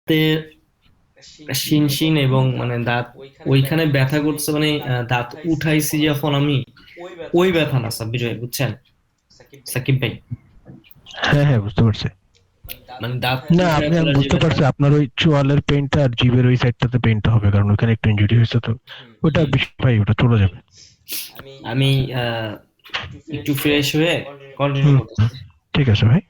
দাঁতে শিনশিন এবং মানে দাঁত ওইখানে ব্যথা করছে, মানে দাঁত উঠাইছি যখন আমি, ওই ব্যথা না সাব্বির ভাই, বুঝছেন সাকিব ভাই? হ্যাঁ হ্যাঁ, বুঝতে পারছি। মানে দাঁত না, উঠায় আমি ফেলার যে বুঝতে ব্যথা। পারছি আপনার ওই চোয়ালের পেইনটা আর জিভের ওই সাইডটাতে পেইনটা হবে, কারণ ওখানে একটু ইনজুরি হয়েছে তো। ওটা হুম। ভাই ওটা চলে যাবে। আমি একটু ফ্রেশ হয়ে কন্টিনিউ হুম, হুম, করতেছি। ঠিক আছে ভাই।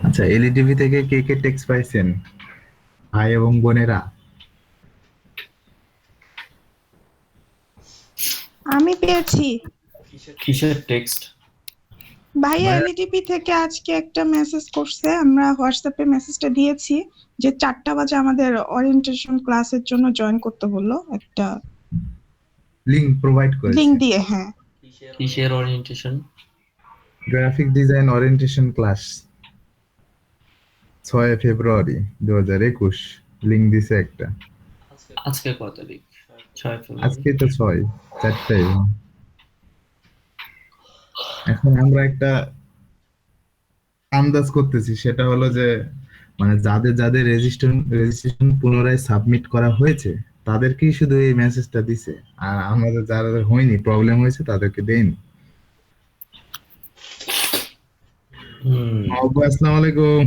আচ্ছা, এলইডিভি থেকে কে কে টেক্সট পাইছেন, ভাই এবং বোনেরা? আমি পেয়েছি। কিসের টেক্সট? ভাইয়া ভাইয়া, এলইডিপি থেকে আজকে একটা মেসেজ করছে, আমরা হোয়াটসঅ্যাপে মেসেজটা দিয়েছি যে 4টা বাজে আমাদের ওরিয়েন্টেশন ক্লাসের জন্য জয়েন করতে বললো, একটা লিঙ্ক প্রোভাইড লিংক করেছে। দিয়ে। হ্যাঁ, কিসের orientation? Graphic design orientation class, 6 ফেব্রুয়ারি 2021। লিঙ্ক দিছে একটা। আজকে কত তারিখ? 6 ফেব্রুয়ারি। আজকে তো 6, 4টায়। এখন আমরা একটা আন্দাজ করতেছি, সেটা হলো যে মানে যাদের যাদের রেজিস্ট্রেশন পুনরায় সাবমিট করা হয়েছে তাদেরকেই শুধু এই মেসেজটা দিছে, আর আমাদের যারা হয়নি, প্রবলেম হয়েছে, তাদেরকে দেয়নি। হুম। আসসালামু আলাইকুম।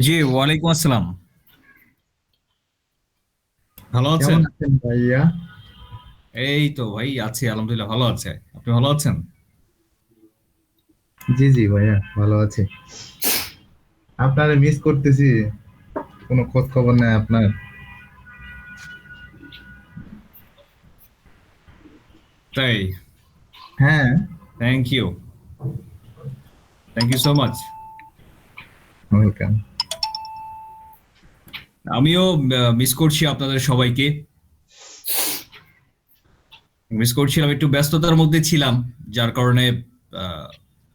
জি, ওয়ালাইকুম আসসালাম। ভালো কেমন আছেন? আছেন ভাইয়া? এই তো ভাই আছি, আলহামদুলিল্লাহ ভালো আছে। আপনি ভালো আছেন? জি জি ভাইয়া, ভালো আছি। আপনারে মিস করতেছি, কোনো খোঁজ খবর নাই আপনার। তাই? হ্যাঁ। Thank you, thank you so much. Welcome. আমিও মিস করছি আপনাদের সবাইকে। মিস করছিলাম, একটু ব্যস্ততার মধ্যে ছিলাম, যার কারণে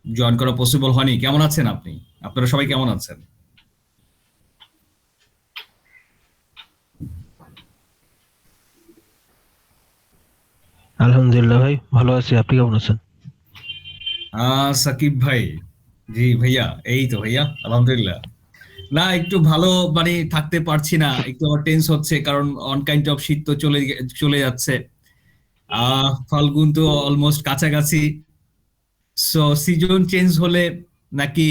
জয়েন করা পসিবল হয়নি। কেমন আছেন আপনি? আপনারা সবাই কেমন আছেন? আলহামদুলিল্লাহ ভাই, ভালো আছি। আপনি কেমন আছেন? সাকিব ভাই, জি ভাইয়া, এই তো ভাইয়া আলহামদুলিল্লাহ। না, একটু ভালো মানে থাকতে পারছি না, একটু আমার টেন্স হচ্ছে, কারণ অন কাইন্ড অফ শীত তো চলে যাচ্ছে। ফাল্গুন তো অলমোস্ট কাছাকাছি। সো সিজন চেঞ্জ হলে নাকি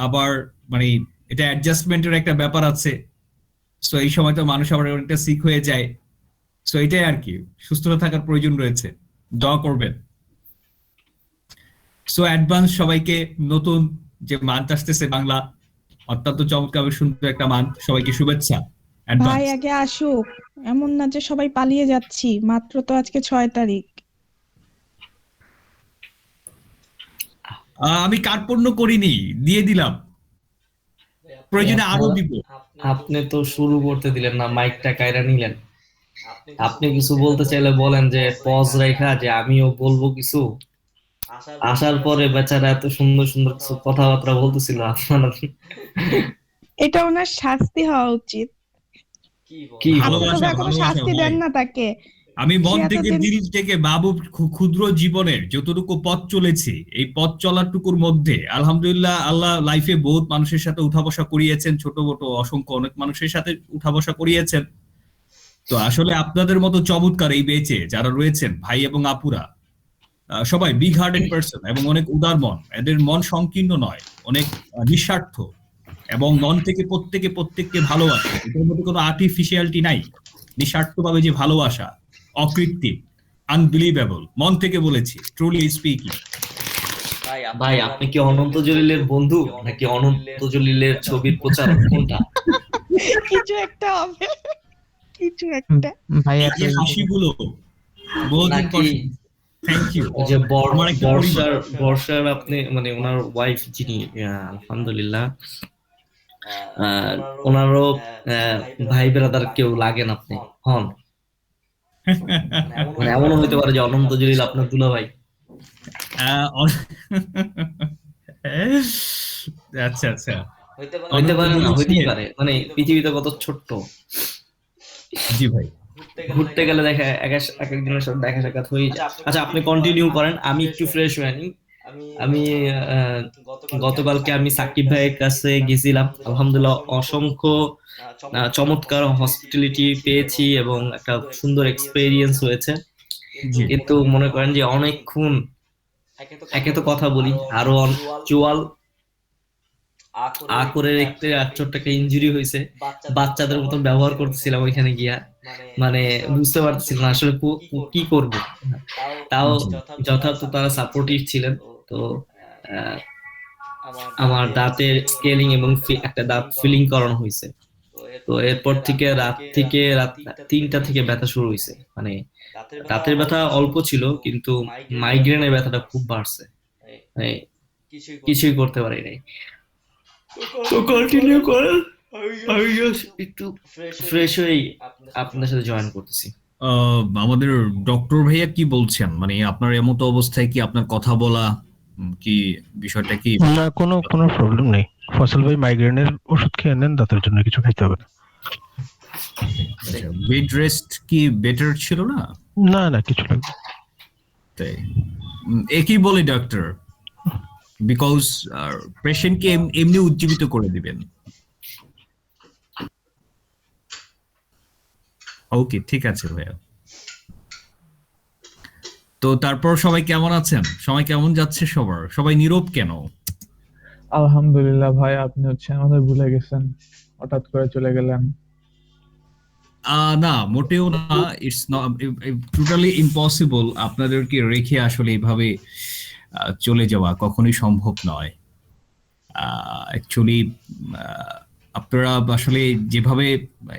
আবার মানে এটা অ্যাডজাস্টমেন্টের একটা ব্যাপার আছে। সো এই সময় তো মানুষ আবার অনেকটা সিক হয়ে যায়। সো এটাই আর কি, সুস্থতা থাকার প্রয়োজন রয়েছে। দোয়া করবেন। সো অ্যাডভান্স সবাইকে নতুন যে মান্থ আসতেছে বাংলা, অত্যন্ত চমৎকার সুন্দর একটা মান্থ, সবাইকে শুভেচ্ছা ভাই অ্যাডভান্স। আগে আসুক, এমন না যে সবাই পালিয়ে যাচ্ছি, মাত্র তো আজকে 6 তারিখ। আমি কার্পণ্য করিনি, দিয়ে দিলাম, প্রয়োজনে আরো আপনারা, দিব। আপনি তো শুরু করতে দিলেন না, মাইকটা কাইরা নিলেন। আপনি কিছু বলতে চাইলে বলেন, যে পজ রেখা যে আমিও বলবো কিছু। আসার পরে বেচারা এত সুন্দর সুন্দর কিছু কথাবার্তা বলতেছিল, আপনারা এটা ওনার শাস্তি হওয়া উচিত। কি আপনি বলেন? তো ভালোবাসা ভাই কোনো ভালোবাসা শাস্তি ভাই। দেন না তাকে। আমি সে মন থেকে এতদিন দিল থেকে বাবুর ক্ষুদ্র জীবনের যতটুকু পথ চলেছি, এই পথ চলাটুকুর মধ্যে আলহামদুলিল্লাহ আল্লাহ লাইফে বহুত মানুষের সাথে উঠা বসা করিয়েছেন, ছোট বড় অসংখ্য অনেক মানুষের সাথে উঠা বসা করিয়েছেন। তো আসলে আপনাদের মতো চমৎকার এই বেঁচে যারা রয়েছেন ভাই এবং আপুরা, সবাই বিগ হার্টেড পার্সন এবং অনেক উদার মন, এদের মন সংকীর্ণ নয়, অনেক নিঃস্বার্থ, এবং মন থেকে প্রত্যেকে প্রত্যেককে ভালোবাসে। এটার মধ্যে কোনো আর্টিফিশিয়ালিটি নাই। নিঃস্বার্থভাবে যে ভালোবাসা, অকৃত্রিম, আনবিলিভেবল, মন থেকে বলেছি, ট্রুলি স্পিকিং। ভাই আপনি কি অনন্ত জলিলের বন্ধু, নাকি অনন্ত জলিলের ছবির প্রচারক, কোনটা? কিছু একটা হবে, কিছু উম, একটা। ভাইয়া এই যে হাসিগুলো, বহুদিন পর, নাকি থ্যাংক ইউ। ওই যে আমার একটা পরিবার। বর্ষার আপনি মানে ওনার ওয়াইফ যিনি, আলহামদুলিল্লাহ, ওনারও ভাই ব্রাদার কেউ লাগেন আপনি হন, মানে এমনও হইতে পারে যে অনন্ত জলিল আপনার দুলাভাই। আহ, অ- আচ্ছা আচ্ছা, হইতে পারে না, অনন্ত হইতেই জলিল পারে, মানে পৃথিবীতে কত ছোট্ট, জি ভাই। ঘুরতে গেলে দেখা এক এক একজনের সাথে দেখা সাক্ষাৎ হয়ে যায়। আচ্ছা আপনি কন্টিনিউ করেন, আমি একটু ফ্রেশ হয়ে নিই। আমি আহ, গতকালকে আমি সাকিব ভাইয়ের কাছে গেছিলাম, আলহামদুলিল্লাহ অসংখ্য চমৎকার হসপিটালিটি পেয়েছি এবং একটা সুন্দর এক্সপেরিয়েন্স হয়েছে। জি কিন্তু মনে করেন যে অনেকক্ষণ একে তো কথা বলি, আরো চুয়াল করে একটু ছোট্ট একটা ইনজুরি হয়েছে, বাচ্চাদের মতন ব্যবহার করতেছিলাম ওইখানে গিয়া, মানে বুঝতে পারতেছিলাম না আসলে কি করব। তাও জি যথার্থ তারা সাপোর্টিভ ছিলেন। তো আহ, আমার দাঁতের স্কেলিং এবং একটা দাঁত ফিলিং করানো হয়েছে। তো এরপর থেকে রাত 3টা থেকে ব্যথা শুরু হয়েছে, মানে দাঁতের ব্যথা অল্প ছিল কিন্তু মাইগ্রেনের ব্যথাটা খুব বাড়ছে, মানে কিছুই করতে পারি নাই। তো কন্টিনিউ করেন, আমি just একটু ফ্রেশ হয়েই আপনাদের সাথে জয়েন করতেছি। আমাদের ডক্টর ভাইয়া কি বলছেন, মানে আপনার এমতো অবস্থায় কি আপনার কথা বলা কি বিষয়টা কি? না, কোনো কোনো প্রবলেম নেই। ফসল ভাই মাইগ্রেনের ওষুধ খেয়ে নেন, দাঁতের জন্য কিছু খাইতে হবে না। বেড রেস্ট কি বেটার ছিল না? না না, কিছু লাগবে না। তাই একই বলি ডাক্তার, বিকজ পেশেন্টকে এমনি উজ্জীবিত করে দিবেন। ওকে ঠিক আছে ভাইয়া। তো তারপর সবাই কেমন আছেন? সবাই কেমন যাচ্ছে? সবাই নীরব কেন? আলহামদুলিল্লাহ ভাই, আপনি হচ্ছে আমাদের ভুলে গেছেন, হঠাৎ করে চলে গেলেন। না মোটেও না, ইটস নট টোটালি ইম্পসিবল আপনাদেরকে রেখে আসলে এইভাবে চলে যাওয়া কখনোই সম্ভব নয়। অ্যাকচুয়ালি আপনারা আসলে যেভাবে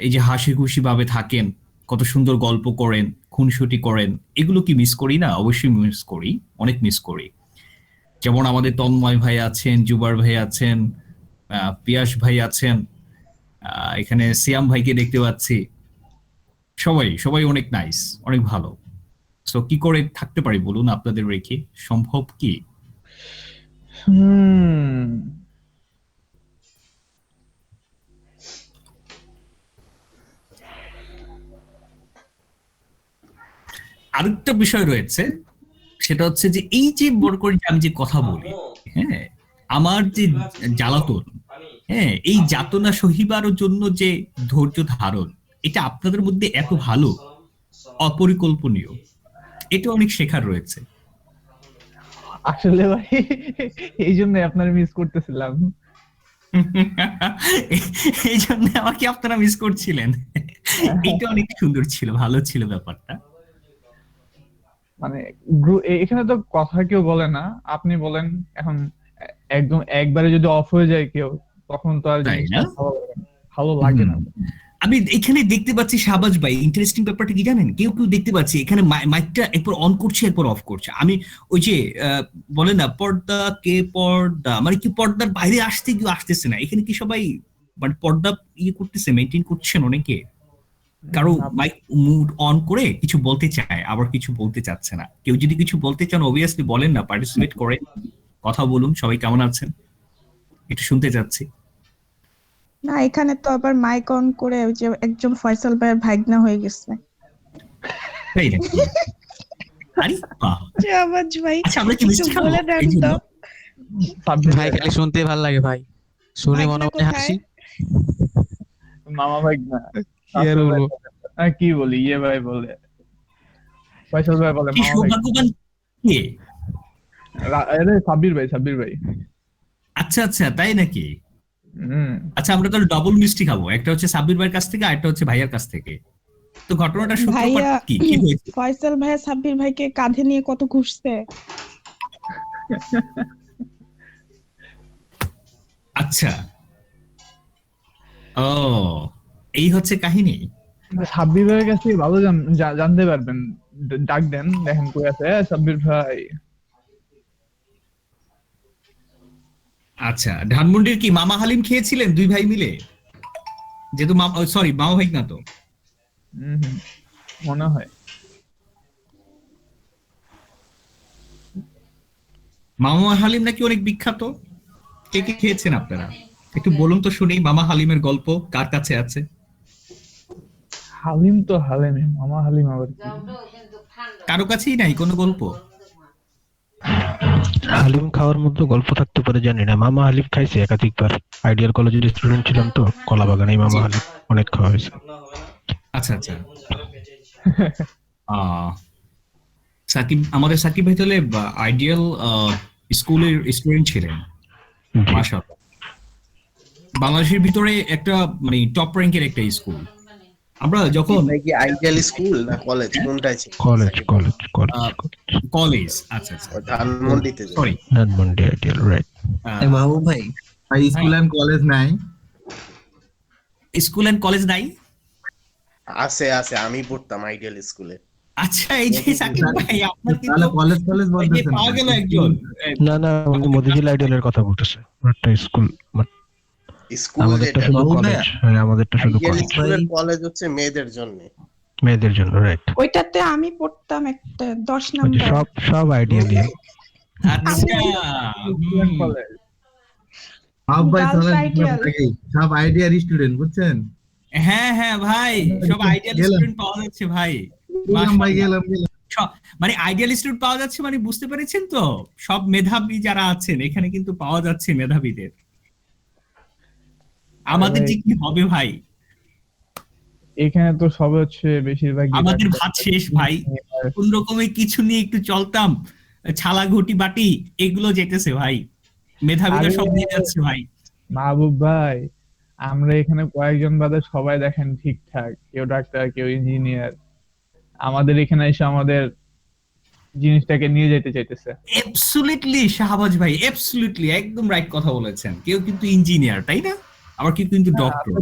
এই যে হাসি খুশি ভাবে থাকেন, কত সুন্দর গল্প করেন, খুনসুটি করেন, এগুলো কি মিস করি না? অবশ্যই মিস করি, অনেক মিস করি। যেমন আমাদের তন্ময় ভাই আছেন, জুবার ভাই আছেন, পিয়াস ভাই আছেন, এখানে সিয়াম ভাইকে দেখতে পাচ্ছি। সবাই সবাই অনেক নাইস, অনেক ভালো। সো কি করে থাকতে পারি বলুন আপনাদের রেখে? সম্ভব কি? হুম আরেকটা বিষয় রয়েছে, সেটা হচ্ছে যে এই যে বড় করে যে আমি যে কথা বলি, হ্যাঁ, আমার যে জ্বালাতন, হ্যাঁ, এই যাতনা সহিবার জন্য যে ধৈর্য ধারণ, এটা আপনাদের মধ্যে এত ভালো, অপরিকল্পনীয়, এটা অনেক শেখার রয়েছে। আসলে ভাই, এই জন্য আপনার মিস করতেছিলাম। এই জন্য আমাকে আপনারা মিস করছিলেন। এটা অনেক সুন্দর ছিল, ভালো ছিল ব্যাপারটা। মানে এখানে তো কথা কেউ বলে না, আপনি বলেন। এখন একদম একবারে যদি অফ হয়ে যায় কেউ, তখন তো আর তাই জিনিসটা না? ভালো লাগে না। আমি এখানে দেখতে পাচ্ছি শাহবাজ ভাই, ইন্টারেস্টিং ব্যাপারটা কি জানেন? কেউ কেউ দেখতে পাচ্ছি এখানে মাইকটা একবার অন করছে এরপর অফ করছে। আমি ওই যে বলে না পর্দা কে পর্দা, মানে কি পর্দার বাইরে আসতে কেউ আসতেছে না। এখানে কি সবাই মানে পর্দা করতেছে, মেনটেন করছেন অনেকে? কারো মাইক মুড অন করে কিছু বলতে চায়, আবার কিছু বলতে চাচ্ছে না। কেউ যদি কিছু বলতে চান অবভিয়াসলি বলেন না, পার্টিসিপেট করেন, কথা বলুন। সবাই কেমন আছেন একটু শুনতে চাচ্ছি। না, এখানে তো আবার মাইক অন করে ওই যে একজন ফয়সাল ভাইয়ের ভাগনা হয়ে গেছে। তাই নাকি? আরে বাহ। আওয়াজ ভাই, আচ্ছা আমরা কি কিছু মিষ্টি খাবো বলে দেন এই জন্য? তো। ভাই খালি শুনতে ভালো লাগে ভাই, শুনে মনে ভাগনা মনে কোথায়? হাসি। মামা ভাই না, কি আর বলবো? কি বলি, ইয়ে ভাই বলে, ফয়সাল ভাই বলে কি মামা ভাই। সৌভাগ্যবান কে? আরে সাব্বির ভাই, সাব্বির ভাই। আচ্ছা আচ্ছা, তাই নাকি? হম আচ্ছা আমরা তাহলে ডবল মিষ্টি খাবো, একটা হচ্ছে সাব্বির ভাইয়ের কাছ থেকে আর একটা হচ্ছে ভাইয়ার কাছ থেকে। তো ঘটনাটা সূত্রপাত ভাইয়া কি কি হয়েছে? ফয়সাল ভাইয়া সাব্বির ভাইকে কাঁধে নিয়ে কত ঘুরছে। আচ্ছা, ও এই হচ্ছে কাহিনী। সাব্বির ভাইয়ের কাছে ভালো জানতে পারবেন। ডাক দেন, দেখেন কই আছে সাব্বির ভাই। আচ্ছা, ধানমন্ডির কি মামা হালিম খেয়েছিলেন দুই ভাই মিলে? যেহেতু সরি মামা ভাই না তো। হুম, মনে হয়। মামা হালিম নাকি অনেক বিখ্যাত, কে কে খেয়েছেন আপনারা? একটু বলুন তো শুনি মামা হালিমের গল্প কার কাছে আছে? হালিম তো হালিমই, মামা হালিম আবার কি? কারো কাছেই নাই কোনো গল্প? হালিম খাওয়ার মতো গল্প থাকতে পারে জানি না, মামা হালিম খাইছে একাধিকবার। আইডিয়াল কলেজের স্টুডেন্ট ছিলাম তো, কলা বাগানে মামা হালিম অনেক খাওয়া হয়েছে। আচ্ছা আচ্ছা। আহ, আমাদের সাকিব ভাই তাহলে আইডিয়াল স্কুলের স্টুডেন্ট ছিলেন, মাশাআল্লাহ। বাংলাদেশের ভিতরে একটা মানে টপ র্যাঙ্কের একটা স্কুল। আমরা যখন কি আইডিয়াল স্কুল না কলেজ কোনটায় ছিল? কলেজ কলেজ কলেজ, আচ্ছা আচ্ছা, ধানমন্ডিতে। Sorry, Dhanmondi ideal, right. Mahbub ভাই, স্কুল এন্ড কলেজ নাই? স্কুল এন্ড কলেজ নাই? আছে আছে, আমি পড়তাম আইডিয়াল স্কুলে। আচ্ছা, এই যে সাকিব ভাই আপনার কিন্তু তাহলে কলেজ এই যে বলতেছেন পাওয়া গেল একজন। না না, উনি মতিঝিল আইডিয়ালের কথা বলতেছে, একটা স্কুল। স্কুল আমাদেরটা যেটা শুধু বাবু কলেজ, ভাইয়া? হ্যাঁ আমাদেরটা শুধু আইডিয়াল কলেজ, স্কুলের কলেজ হচ্ছে মেয়েদের জন্য। মেয়েদের জন্য, রাইট। ওইটাতে আমি পড়তাম একটা 10 ওই যে নাম্বার। সব সব আইডিয়ালি। আচ্ছা, স্টুডেন্ট কলেজ। সব ভাই Girls চলেন, ideal। সব আইডিয়ার স্টুডেন্ট, বুঝছেন? হ্যাঁ হ্যাঁ ভাই, সব আইডিয়াল গেলাম। স্টুডেন্ট পাওয়া যাচ্ছে ভাই। গেলাম ভাই, গেলাম। মানে আইডিয়াল স্টুডেন্ট পাওয়া যাচ্ছে মানে বুঝতে পেরেছেন তো, সব মেধাবী যারা আছেন এখানে কিন্তু পাওয়া যাচ্ছে মেধাবীদের। আমাদের যে কি হবে ভাই, এখানে তো সব হচ্ছে বেশিরভাগ আমাদের ভাত শেষ ভাই। কোন রকমের কিছু নিয়ে একটু চলতাম, ছালা ঘটি বাটি এগুলো যেতেছে ভাই, মেধাবীরা সব নিয়ে যাচ্ছে ভাই। মাহবুব ভাই, আমরা এখানে কয়েকজন বাদে সবাই দেখেন ঠিকঠাক, কেউ ডাক্তার কেউ ইঞ্জিনিয়ার। আমাদের এখানে এসে আমাদের জিনিসটাকে নিয়ে যেতে চাইতেছে। অ্যাবসলিউটলি শাহবাজ ভাই, অ্যাবসলিউটলি একদম রাইট কথা বলেছেন। কেউ কিন্তু ইঞ্জিনিয়ার, তাই না? আবার কেউ কিন্তু ডক্টর।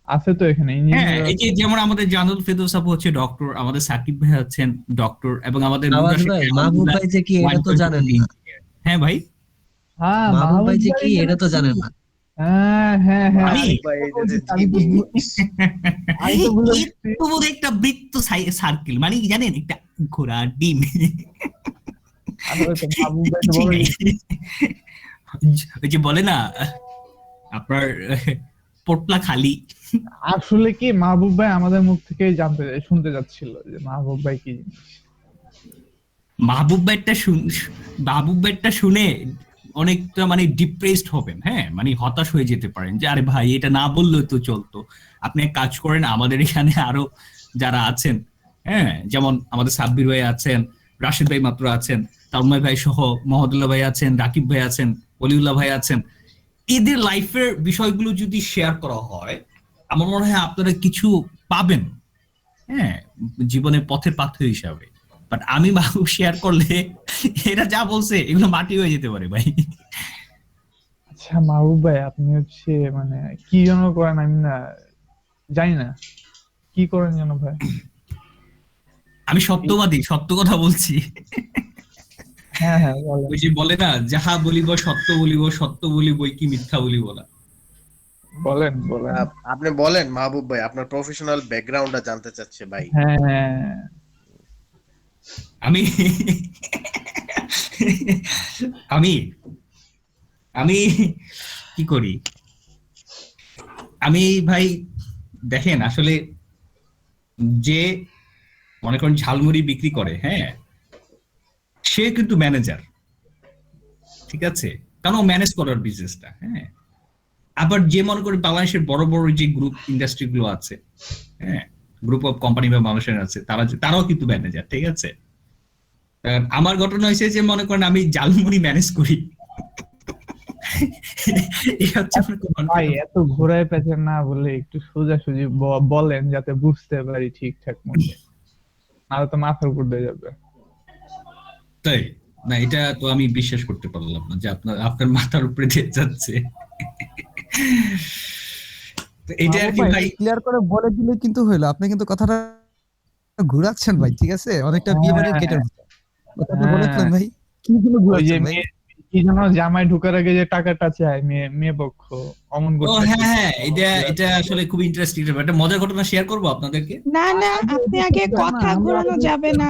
আছে তো এখানে হ্যাঁ, ইঞ্জিনিয়ার। এই যে যেমন আমাদের জানুল ফেরদৌস আপু হচ্ছে ডক্টর, আমাদের সাকিব ভাই হচ্ছেন ডক্টর, এবং আমাদের আওয়াজ মুদাশির ভাই, ভাই মাহবুব ভাই যে কি এটা তো জানেন না। হ্যাঁ ভাই, হ্যাঁ, মাহবুব ভাই যে কি এটা তো জানেন না। হ্যাঁ হ্যাঁ হ্যাঁ, আমি ভাই, এটা যে আমি তো জিনিস। আমি তো ভুলে গেছি। একটু বড় একটা বৃত্ত সার্কেল, মানে কি জানেন, একটা ঘোড়া ডিম। আসলে তো মাহবুব ভাই তো বলে দিচ্ছে। ওই যে বলে না আপনার পোটলা খালি। আসলে কি মাহবুব ভাই আমাদের মুখ থেকেই শুনতে যাচ্ছিল যে মাহবুব ভাই কি জিনিস। মাহবুব ভাইটা শুনে অনেকটা মানে ডিপ্রেসড হবেন, হ্যাঁ, মানে হতাশ হয়ে যেতে পারেন যে আরে ভাই এটা না বললেও তো চলতো। আপনি এক কাজ করেন, আমাদের এখানে আরো যারা আছেন, হ্যাঁ, যেমন আমাদের সাব্বির ভাই আছেন, রাশিদ ভাই মাত্র আছেন, তালময় ভাই সহ মহদুল্লাহ ভাই আছেন, রাকিব ভাই আছেন, অলিউল্লাহ ভাই আছেন। এদের লাইফের বিষয়গুলো যদি শেয়ার করা হয়, আমার মনে হয় আপনারা কিছু পাবেন, হ্যাঁ, জীবনের পথের পাথর হিসাবে। বাট আমি মাহবুব শেয়ার করলে এরা যা বলছে এগুলো মাটি হয়ে যেতে পারে ভাই। আচ্ছা মাহবুব ভাই, আপনি হচ্ছে মানে কি যেন করেন, আমি না জানি না কি করেন যেন ভাই। আমি সত্যবাদী, সত্য কথা বলছি। হ্যাঁ হ্যাঁ, বলেন। ওই যে বলে না, যাহা বলিব সত্য বলিব, সত্য বলিব কি মিথ্যা বলিব না। বলেন বলেন। আপনি বলেন মাহবুব ভাই, আপনার প্রফেশনাল ব্যাকগ্রাউন্ডটা জানতে চাচ্ছে ভাই। হ্যাঁ হ্যাঁ, আমি আমি আমি কি করি, আমি ভাই দেখেন, আসলে যে মনে করেন ঝালমুড়ি বিক্রি করে, হ্যাঁ, সে কিন্তু ম্যানেজার, ঠিক আছে, কারণ ও ম্যানেজ করার বিজনেসটা, হ্যাঁ। আবার যে মনে করেন বাংলাদেশের বড় বড় যে গ্রুপ ইন্ডাস্ট্রি গুলো আছে, হ্যাঁ, গ্রুপ অফ কোম্পানি বা মানুষের আছে, তারাও কিন্তু ম্যানেজার, ঠিক আছে। আমার ঘটনা হয়েছে যে মনে করেন আমি ঝালমুড়ি ম্যানেজ করি। ভাই এত ঘোরায় পেঁচে না বলে একটু সোজাসুজি বলেন, যাতে বুঝতে পারি ঠিকঠাক মতো, নাহলে তো মাথার উপর দিয়ে যাবে। তাই না, এটা তো আমি বিশ্বাস করতে পারলাম না যে আপনার মাথার উপরে দিয়ে যাচ্ছে। এটা আর কি ভাই, ক্লিয়ার করে বলে দিলে কিন্তু হইলো। আপনি কিন্তু কথাটা ঘুরাচ্ছেন ভাই, ঠিক আছে? অনেকটা বিয়ে বাড়ির গেটের মতো। কথাটা বলে ফেলেন ভাই। কি গুলো ওই যে ঘুরাচ্ছেন ভাই? কি যেন জামাই ঢোকার আগে যে টাকাটা চায় মেয়ে পক্ষ, অমন ও করতে। হ্যাঁ হ্যাঁ, এটা আসলে খুব ইন্টারেস্টিং একটা মজার ঘটনা শেয়ার করবো আপনাদেরকে। না না, আপনি আগে কথা ঘোরানো যাবে না।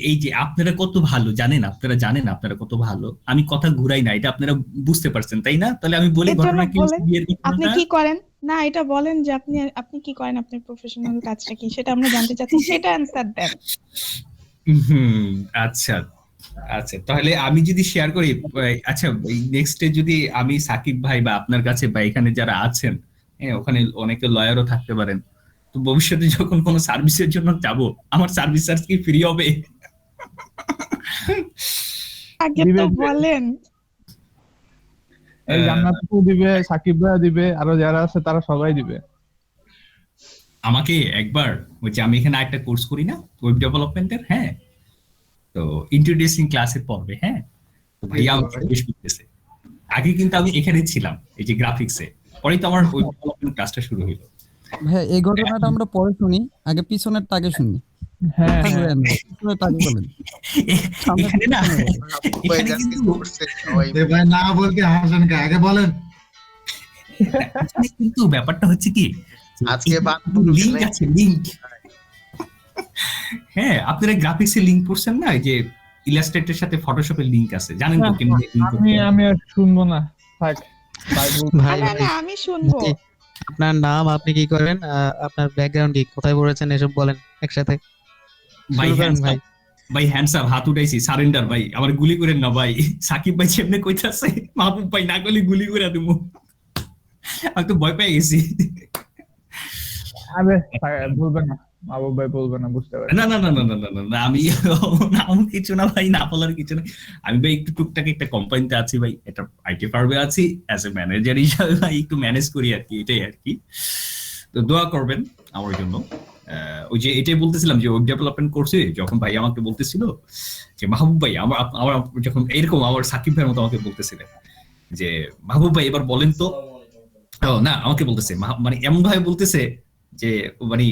এই যে আপনারা কত ভালো জানেন, আপনারা কত ভালো, আমি কথা ঘুরাই না, এটা আপনারা বুঝতে পারছেন তাই না? তাহলে আমি বলি এর জন্য ঘটনা কি হচ্ছে, বলেন বিয়ের আপনি ঘটনাটা। কি করেন। না, এটা বলেন যে আপনি কি করেন, আপনার প্রফেশনাল কাজটা কি, সেটা আমরা জানতে চাচ্ছি, সেটা অ্যান্সার দেন। হুম, আচ্ছা আচ্ছা, তাহলে আমি যদি শেয়ার করি, আচ্ছা নেক্সটে যদি আমি সাকিব ভাই বা আপনার কাছে বা এখানে যারা আছেন, হ্যাঁ ওখানে অনেকে লয়ারও থাকতে পারেন, তো ভবিষ্যতে যখন কোনো সার্ভিসের জন্য যাব, আমার সার্ভিস চার্জ কি ফ্রি হবে? আগে দিবে তো দিবে। বলেন। এই জান্নাত আপু দিবে, সাকিব ভাইয়া দিবে, আরো যারা আছে তারা সবাই দিবে। আমাকে একবার, ওই যে আমি এখানে একটা কোর্স করি না ওয়েব ডেভেলপমেন্টের, হ্যাঁ, তো ইন্ট্রোডিউসিং ক্লাসের পর্বে, হ্যাঁ, তো ভাইয়া আমাকে জিজ্ঞেস করতেছে, আগে কিন্তু আমি এখানে ছিলাম এই যে গ্রাফিক্সে, পরেই তো আমার ওয়েব ডেভেলপমেন্ট ক্লাসটা শুরু হলো। হ্যাঁ, এই ঘটনাটা আমরা পরে শুনি, আগে পিছনেরটা আগে শুনি। হ্যাঁ কথা হ্যাঁ, ঘুরায় না, পিছনেরটা আগে বলেন। সামনে এখানে না, মাহবুব ভাই এখানে যা কিন্তু কিছু করছে সবাই এ ভাই না বলতে হাসেন কে, আগে বলেন। এখানে কিন্তু ব্যাপারটা হচ্ছে কি, আজকে লিংক আছে, লিংক। হ্যাঁ, আপনারা গ্রাফিক্সের লিংক পড়ছেন না, এই যে ইলাস্ট্রেটরের সাথে ফটোশপের লিংক আছে, জানেন তো কেমনে লিংক করতে হয়? আমি আর শুনবো না, থাক। ভাই না না, আমি শুনবো। আপনার নাম, আপনি কি করেন, আপনার ব্যাকগ্রাউন্ড কি, কোথায় পড়েছেন, এসব বলেন একসাথে। ভাই শুরু করেন ভাই। ভাই হ্যান্ডস আপ, হাত উঠাইছি, সারেন্ডার ভাই, আমার গুলি করেন না ভাই। সাকিব ভাই যেমনে কইতাছে, মাহবুব ভাই না করলে গুলি করে দেবো, আমি তো ভয় পেয়ে গেছি। আরে বলবে না, মাহবুব ভাই বলবে না, বুঝতে পারি। না না না না না না না না, আমি নাম কিছু না ভাই, না বলার কিছু না। আমি ভাই একটু টুকটাক একটা কোম্পানিতে আছি ভাই, একটা আইটি ফার্মে আছি, অ্যাজ এ ম্যানেজার হিসাবে ভাই একটু ম্যানেজ করি আর কি, এটাই আর কি। তো দোয়া করবেন আমার জন্য। ওই যে এটাই বলতেছিলাম যে ওয়েব ডেভেলপমেন্ট করছে, যখন ভাই আমাকে বলতেছিল যে মাহবুব ভাই, আমার আমার যখন এরকম আমার সাকিব ভাইয়ের মতো আমাকে বলতেছিলেন যে মাহবুব ভাই এবার বলেন তো, ও না আমাকে বলতেছে মানে এমন ভাবে বলতেছে যে মানে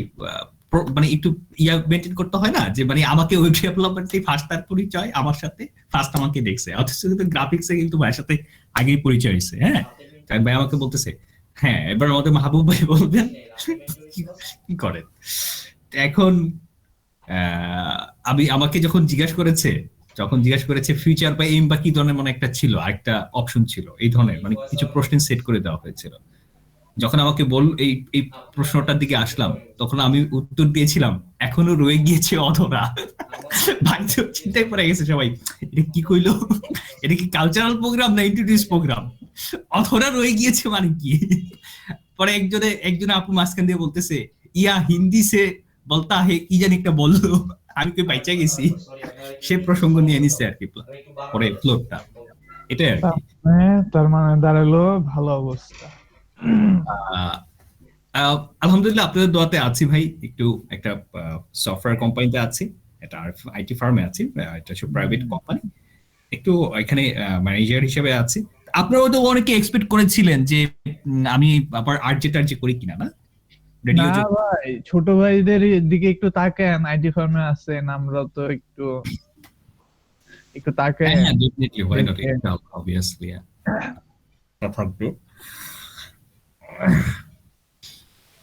মানে একটু ইয়া মেনটেন করতে হয় না, যে মানে আমাকে ওয়েব ডেভেলপমেন্টে ফার্স্ট তার পরিচয়, আমার সাথে ফার্স্ট আমাকে দেখছে, অথচ কিন্তু গ্রাফিক্সে কিন্তু ভাইয়ের সাথে আগেই পরিচয় হয়েছে। হ্যাঁ, তাই ভাই আমাকে বলতেছে, হ্যাঁ এবার আমাদের মাহবুব ভাই বলবেন কি করেন। এখন আমাকে যখন জিজ্ঞাসা করেছে ফিউচার বা এম বা কি ধরনের মানে একটা ছিল, আরেকটা অপশন ছিল, এই ধরনের মানে কিছু প্রশ্ন সেট করে দেওয়া হয়েছিল। যখন আমাকে এই প্রশ্নটার দিকে আসলাম, তখন আমি উত্তর দিয়েছিলাম এখনো রয়ে গিয়েছে অধরা। ভাই তো চিন্তায় পড়ে গেছে সবাই, এটা কি কইলো, এটা কি কালচারাল প্রোগ্রাম না ইন্ট্রোডিউস প্রোগ্রাম, অধরা রয়ে গিয়েছে মানে কি। পরে একজনে আপু মাঝখান দিয়ে বলতেছে ইয়া হিন্দি সে বলতা হে, কি জানি একটা বললো, আমি কি বাইচা গেছি, সে প্রসঙ্গ নিয়ে নিছে আর কি পরে ফ্লোরটা, এটাই আর কি। তার মানে দাঁড়ালো ভালো অবস্থা। আলহামদুলিল্লাহ আপনাদের দোয়াতে আছি ভাই, একটু একটা সফটওয়্যার কোম্পানিতে আছি, একটা আইটি ফার্মে আছি, এটা সব প্রাইভেট কোম্পানি, একটু এখানে ম্যানেজার হিসেবে আছি। আপনারাও তো অনেকে এক্সপেক্ট করেছিলেন যে আমি আবার আরজে টারজে করি কিনা, না রেডিও? না ভাই, ছোট ভাইদের দিকে একটু তাকান, আইটি ফার্মে আছেন, আমরা তো একটু তাকান। হ্যাঁ ডেফিনেটলি, হোয়াই নট, অবভিয়াসলি থাকবে।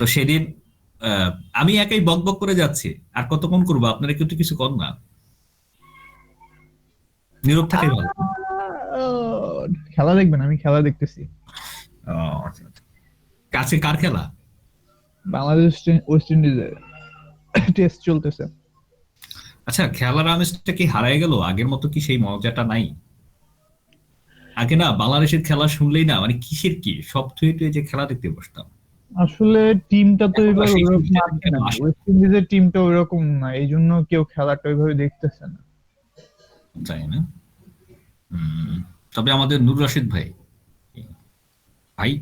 তো সেদিন আমি একাই বক বক করে যাচ্ছি, আর কতক্ষণ করবো, আপনারা কেউ তো কিছু কর না, নীরব থাকাই ভালো। খেলা দেখবেন? আমি খেলা দেখতেছি। কাছে কার খেলা? বাংলাদেশ ওয়েস্ট ইন্ডিজের টেস্ট চলতেছে। আচ্ছা, খেলার আমেজটা কি হারায় গেল? আগের মতো কি সেই মজাটা নাই? আগে না বাংলাদেশের খেলা শুনলেই না মানে কিসের কি সব থুয়ে টুয়ে যে খেলা দেখতে বসতাম। আসলে টিমটা তো এবার ওইরকম আছে না, ওয়েস্ট ইন্ডিজের টিমটা ওইরকম না, এই জন্য কেউ খেলাটা ওইভাবে দেখতেছে না, তাই না? তবে আমাদের নূর রাশিদ ভাই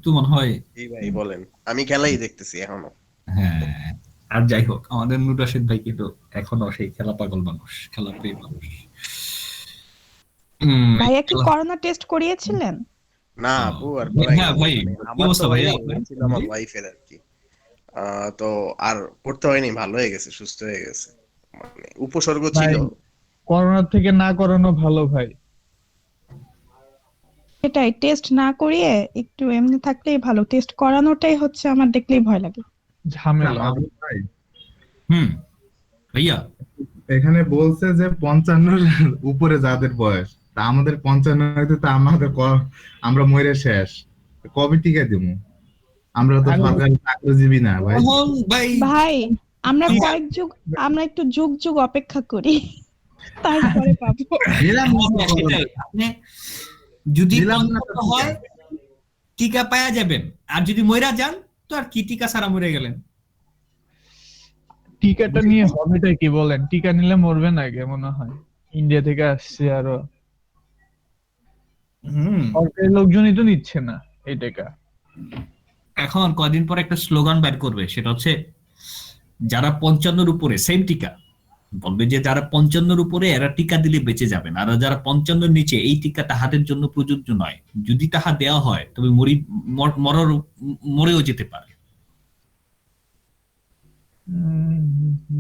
তো মনে হয়, এই ভাই বলেন, আমি খেলাই দেখতেছি এখনো। হ্যাঁ, আর যাই হোক আমাদের নূর রাশিদ ভাই কিন্তু এখনো সেই খেলা পাগল মানুষ, খেলা প্রিয় মানুষ। ভাইয়া কি করোনা টেস্ট করিয়েছিলেন? না আপু, আর হ্যাঁ ভাই, কি অবস্থা ভাই? ছিল আমার ওয়াইফের আর কি, তো আর করতে হয়নি, ভালো হয়ে গেছে, সুস্থ হয়ে গেছে, মানে উপসর্গ ছিল। করোনা থেকে না করানো ভালো ভাই। সেটাই, টেস্ট না করিয়ে একটু এমনি থাকলেই ভালো। টেস্ট করানোটাই হচ্ছে আমার দেখলেই ভয় লাগে। ঝামেলা। মাহবুব ভাই, হুম ভাইয়া, এখানে বলছে যে 55 উপরে যাদের বয়স, তা আমাদের 55 হইতে তো আমরা মরে শেষ, কবে টিকা দিব? আমরা তো আরে সরকারি চাকরিজীবী না ভাই। মোহন ভাই, ভাই আমরা ঠিক কয়েক যুগ, আমরা একটু যুগ যুগ অপেক্ষা করি, তারপরে পাবো। দিলাম না তো খবর। সেটাই, আপনি যদি দিলাম না তো 55 হয় টিকা পাওয়া যাবেন, আর যদি মইরা যান তো আর কি, টিকা ছাড়া মরে গেলেন। টিকাটা নিয়ে হবেটা কি বলেন? টিকা নিলে মরবেন আগে মনে হয়। ইন্ডিয়া থেকে আসছে আরো, সরকারি লোকজনই তো নিচ্ছে না এই টিকা। এখন কয়দিন পর একটা স্লোগান বের করবে, সেটা হচ্ছে যারা 55 উপরে সেম টিকা বলবে, যে যারা 55 উপরে এরা টিকা দিলে বেঁচে যাবেন, আর যারা 55 নিচে এই টিকা তাহাদের জন্য প্রযোজ্য নয়। যদি তাহা দেওয়া হয় তবে মরেও যেতে পারে।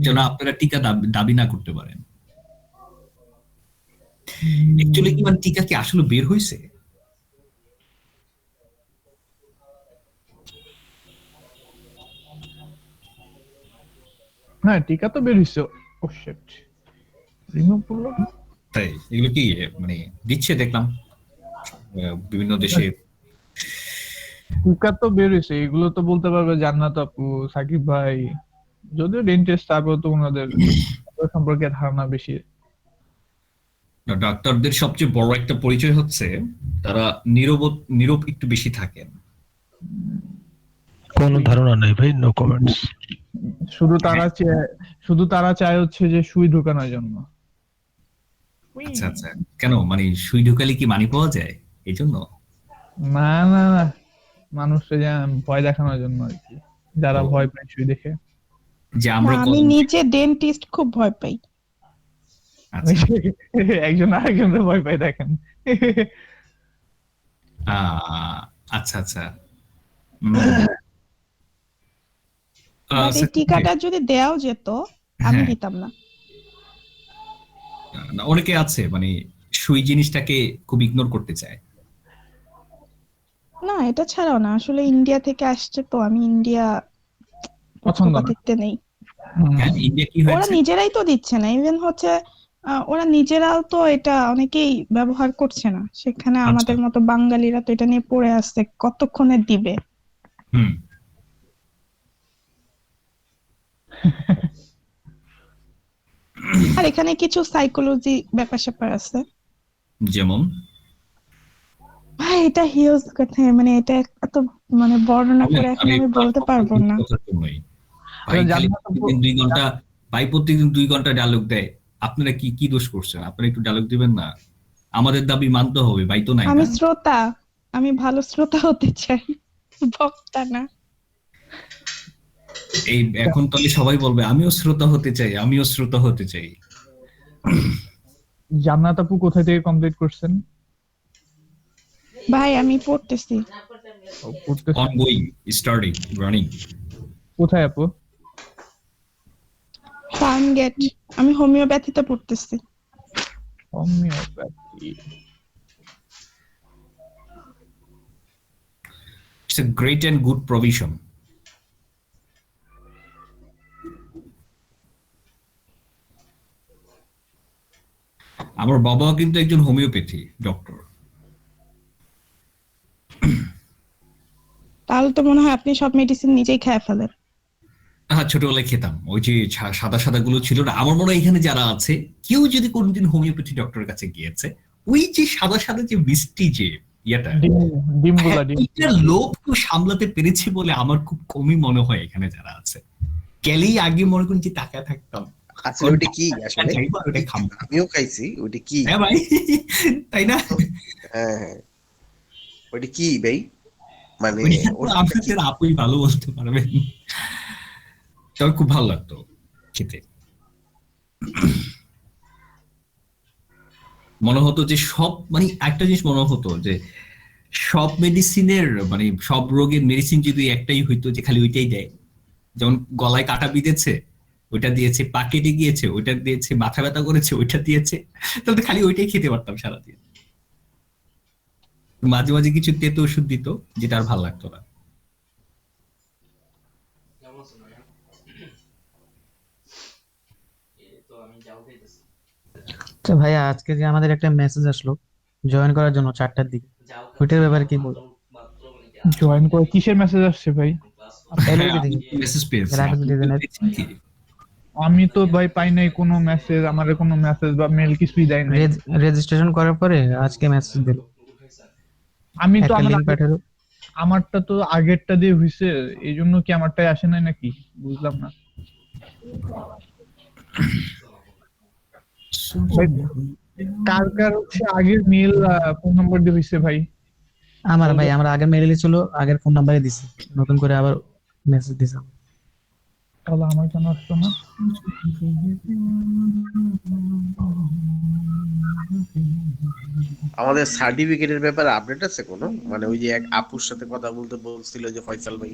যেন আপনারা টিকা দাবি না করতে পারেন। অ্যাকচুয়ালি কি মানে টিকা কি আসলে বের হয়েছে? হ্যাঁ, টিকা তো বের হইছে। ও শিট, রিমুভ করলো। তাই এগুলো কি মানে দিচ্ছে দেখলাম বিভিন্ন দেশে। টিকা তো বের হইছে, এগুলো তো বলতে পারবে জান্নাত আপু, সাকিব ভাই। যদিও ডেন্টিস্ট, তারপর তো ওনাদের সম্পর্কে ধারণা বেশি। ডাক্তারদের সবচেয়ে বড় একটা পরিচয় হচ্ছে তারা নীরব একটু বেশি থাকেন। কোনো ধারণা নাই ভাই, নো কমেন্টস। শুধু তারা চায় হচ্ছে যে সুই ঢোকানোর জন্য। আচ্ছা আচ্ছা, কেন মানে সুই ঢুকালে কি মানি পাওয়া যায় এই জন্য? না না না, মানুষকে ভয় দেখানোর জন্য আর কি, যারা ভয় পায় সুই দেখে। যে না, আমরা আমি নিজে ডেন্টিস্ট খুব ভয় পাই। আচ্ছা একজন আরেকজনের ভয় পায় দেখেন। আচ্ছা আচ্ছা। বাট এই টিকাটা যদি দেওয়াও যেত, আমি হ্যাঁ। দিতাম না। অনেকে আছে মানে সুই জিনিসটাকে খুব ইগনোর করতে চায়। না, এটা ছাড়াও না, আসলে ইন্ডিয়া থেকে আসছে তো, আমি ইন্ডিয়া পছন্দ না। দেখতে নেই। হ্যাঁ, ইন্ডিয়া কি ওরা হয়েছে? নিজেরাই তো দিচ্ছে না, ইভেন হচ্ছে ওরা নিজেরাও তো এটা অনেকেই ব্যবহার করছে না। সেখানে আমাদের মতো বাঙালিরা তো এটা নিয়ে পড়ে আসছে, কতক্ষণে দিবে। হুম। আর এখানে কিছু সাইকোলজি ব্যাপার স্যাপার আছে। যেমন ভাই এটা হিউজ কথা, মানে এটা এত মানে বর্ণনা করে এখন আমি বলতে পারবো না। ভাই প্রতিদিন 2 ঘন্টা, ভাই প্রতিদিন 2 ঘন্টা ডায়লগ দেয়। আপনারা কি কি দোষ করছেন? আপনারা একটু ডায়লগ দিবেন না? আমাদের দাবি মানতে হবে, ভাই তো নাই আমি না। শ্রোতা, আমি ভালো শ্রোতা হতে চাই, বক্তা না। এই এখন তাহলে সবাই বলবে আমিও শ্রোতা হতে চাই, আমিও শ্রোতা হতে চাই। জান্নাত আপু কোথা থেকে কমপ্লিট করছেন? ভাই আমি পড়তেছি। Ongoing, starting, running. কোথায় আপু? ফার্মগেট। আমি হোমিওপ্যাথিতে পড়তেছি। Homeopathy. It's a great and good provision. আমার বাবাও কিন্তু একজন হোমিওপ্যাথি ডক্টর। তাহলে তো মনে হয় আপনি সব মেডিসিন নিজেই খেয়ে ফেলেন। হ্যাঁ, ছোটবেলায় খেতাম ওই যে সাদা সাদা গুলো ছিল না। আমার মনে হয় এখানে যারা আছে কেউ যদি কোনোদিন হোমিওপ্যাথি ডক্টরের কাছে গিয়েছে, ওই যে সাদা সাদা যে মিষ্টি যে ইয়েটা, ডিমগুলা এটা লোভ কেউ সামলাতে পেরেছে বলে আমার খুব কমই মনে হয় এখানে যারা আছে। গেলেই আগে মনে করি যে টাকা থাকতাম। আসলে ওটা কি আসলে? আমিও খাইছি। ওটা কি? হ্যাঁ ভাই, তাই না? হ্যাঁ হ্যাঁ, ওটা কি ভাই? মানে আপনাদের আপুই ভালো বলতে পারবেন। তবে খুব ভালো লাগতো খেতে। মনে হতো যে সব মানে একটা জিনিস মনে হতো যে সব মেডিসিনের মানে সব রোগের মেডিসিন যদি একটাই হইতো, যে খালি ওইটাই দেয়। যেমন গলায় কাটা বিঁধেছে ওইটা দিয়েছে, পা কেটে গিয়েছে ওইটা দিয়েছে, মাথা ব্যথা করেছে ওইটা দিয়েছে, তাহলে খালি ওইটাই খেতে পারতাম সারাদিন। মাঝে মাঝে কিছু তেতো ওষুধ দিত, যেটা আর ভালো লাগতো না। আচ্ছা ভাইয়া, আজকে যে আমাদের একটা মেসেজ আসলো জয়েন করার জন্য 4টার দিকে, ওইটার ব্যাপারে কি বল? জয়েন করে কিসের মেসেজ আসছে ভাই? এলএলবি থেকে, মেসেজ পেয়েছি, গ্রাফিক্স ডিজাইনের। আমি তো ভাই পাই নাই কোনো মেসেজ, আমারে কোনো মেসেজ বা মেল কিছুই দেয় নাই। রেজিস্ট্রেশন করার পরে আজকে মেসেজ দিল, আমি তো একটা আমার লিংক পাঠালো। আমারটা তো আগেরটা দিয়ে হইছে, এই জন্য কি আমারটাই আসে নাই নাকি বুঝলাম না ভাই। কার কার হচ্ছে আগের মেল ফোন নাম্বার দিয়ে হইছে ভাই? আমার আগের মেইলে ছিল, আগের ফোন নাম্বারে দিছি, নতুন করে আবার মেসেজ দিছি। তাহলে আমার কেন আসতো না? আমাদের সার্টিফিকেটের ব্যাপারে আপডেট আছে কোনো? মানে ওই যে এক আপুর সাথে কথা বলতে বলছিল যে ফয়সাল ভাই,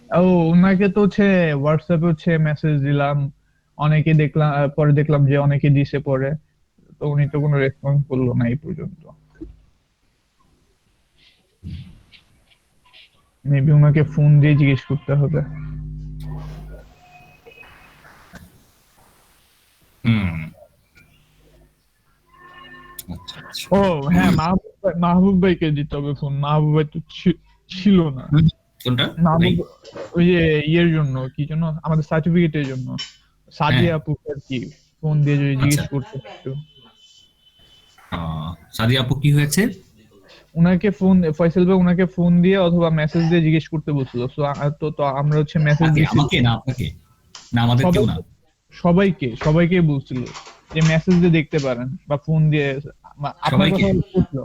ও ওনাকে তো হচ্ছে হোয়াটসঅ্যাপে হচ্ছে মেসেজ দিলাম, অনেকে দেখলাম, পরে দেখলাম যে অনেকে দিছে পরে, তো উনি তো কোনো রেসপন্স করলো না এই পর্যন্ত। মেবি ওনাকে ফোন দিয়ে জিজ্ঞেস করতে হবে। ও হ্যাঁ, মাহবুব ভাইকে দিতে হবে ফোন। মাহবুব ভাই তো ছিল না। কোনটা? মাহবুব ওই যে ইয়ের জন্য, কি জন্য, আমাদের সার্টিফিকেটের জন্য সাদিয়া আপু আর কি ফোন দিয়ে যদি জিজ্ঞেস করতে একটু। সাদিয়া আপু কি হয়েছে? উনাকে ফোন, ফয়সাল ভাই উনাকে ফোন দিয়ে অথবা মেসেজ দিয়ে জিজ্ঞেস করতে বলছিল। তো আমরা হচ্ছে মেসেজ দিছি। আমাকে না আপনাকে? না আমাদের কেউ না, সবাইকে বলছিল যে মেসেজ দিয়ে দেখতে পারেন বা ফোন দিয়ে। আপনার কথা বলছিল,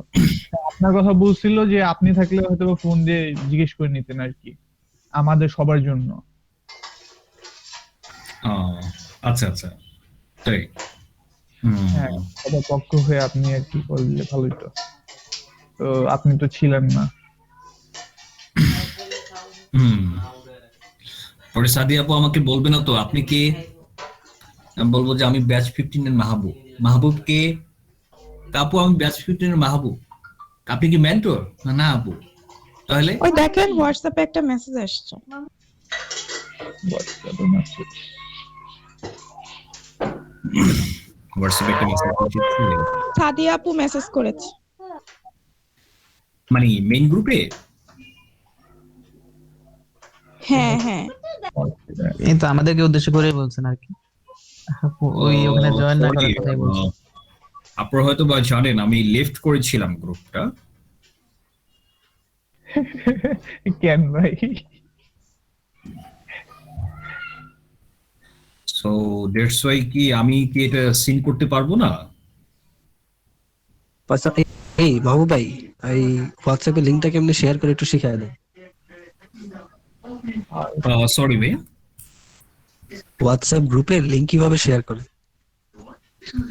আপনার কথা বলছিল যে আপনি থাকলে হয়তো ফোন দিয়ে জিজ্ঞেস করে নিতেন আর কি, আমাদের সবার জন্য। আচ্ছা আচ্ছা, তাই? হ্যাঁ, সবার পক্ষ হয়ে আপনি আর কি করলে ভালোই তো। তো আপনি তো ছিলেন না। পরে সাদিয়া আপু আমাকে বলবে না তো আপনি কে? আমি বলবো যে আমি ব্যাচ 15 এর মাহবুব। মাহবুব কে? আপু আমি ব্যাচ 15 এর মাহবুব। আপনি কি মেন্টর? না আপু। তাহলে ওই দেখেন হোয়াটসঅ্যাপে একটা মেসেজ আসছে। হোয়াটসঅ্যাপে একটা মেসেজ এসেছে, সাদিয়া আপু মেসেজ করেছে। মানে মেইন গ্রুপে? হ্যাঁ হ্যাঁ, এই তো আমাদেরকে উদ্দেশ্য করে বলছেন আর কি, ওই ওখানে জয়েন না করার কথাই বলছেন। আপনারা হয়তো বা জানেন আমি লেফট করেছিলাম গ্রুপটা। কেন ভাই? সো দ্যাটস ওয়াই কি আমি কি এটা সিন করতে পারবো না? এই মাহবুব ভাই, এই হোয়াটসঅ্যাপে লিংকটা কেমনে শেয়ার করে একটু শিখায় দেন। সরি ভাই, হোয়াটসঅ্যাপ গ্রুপের লিংক কিভাবে শেয়ার করে?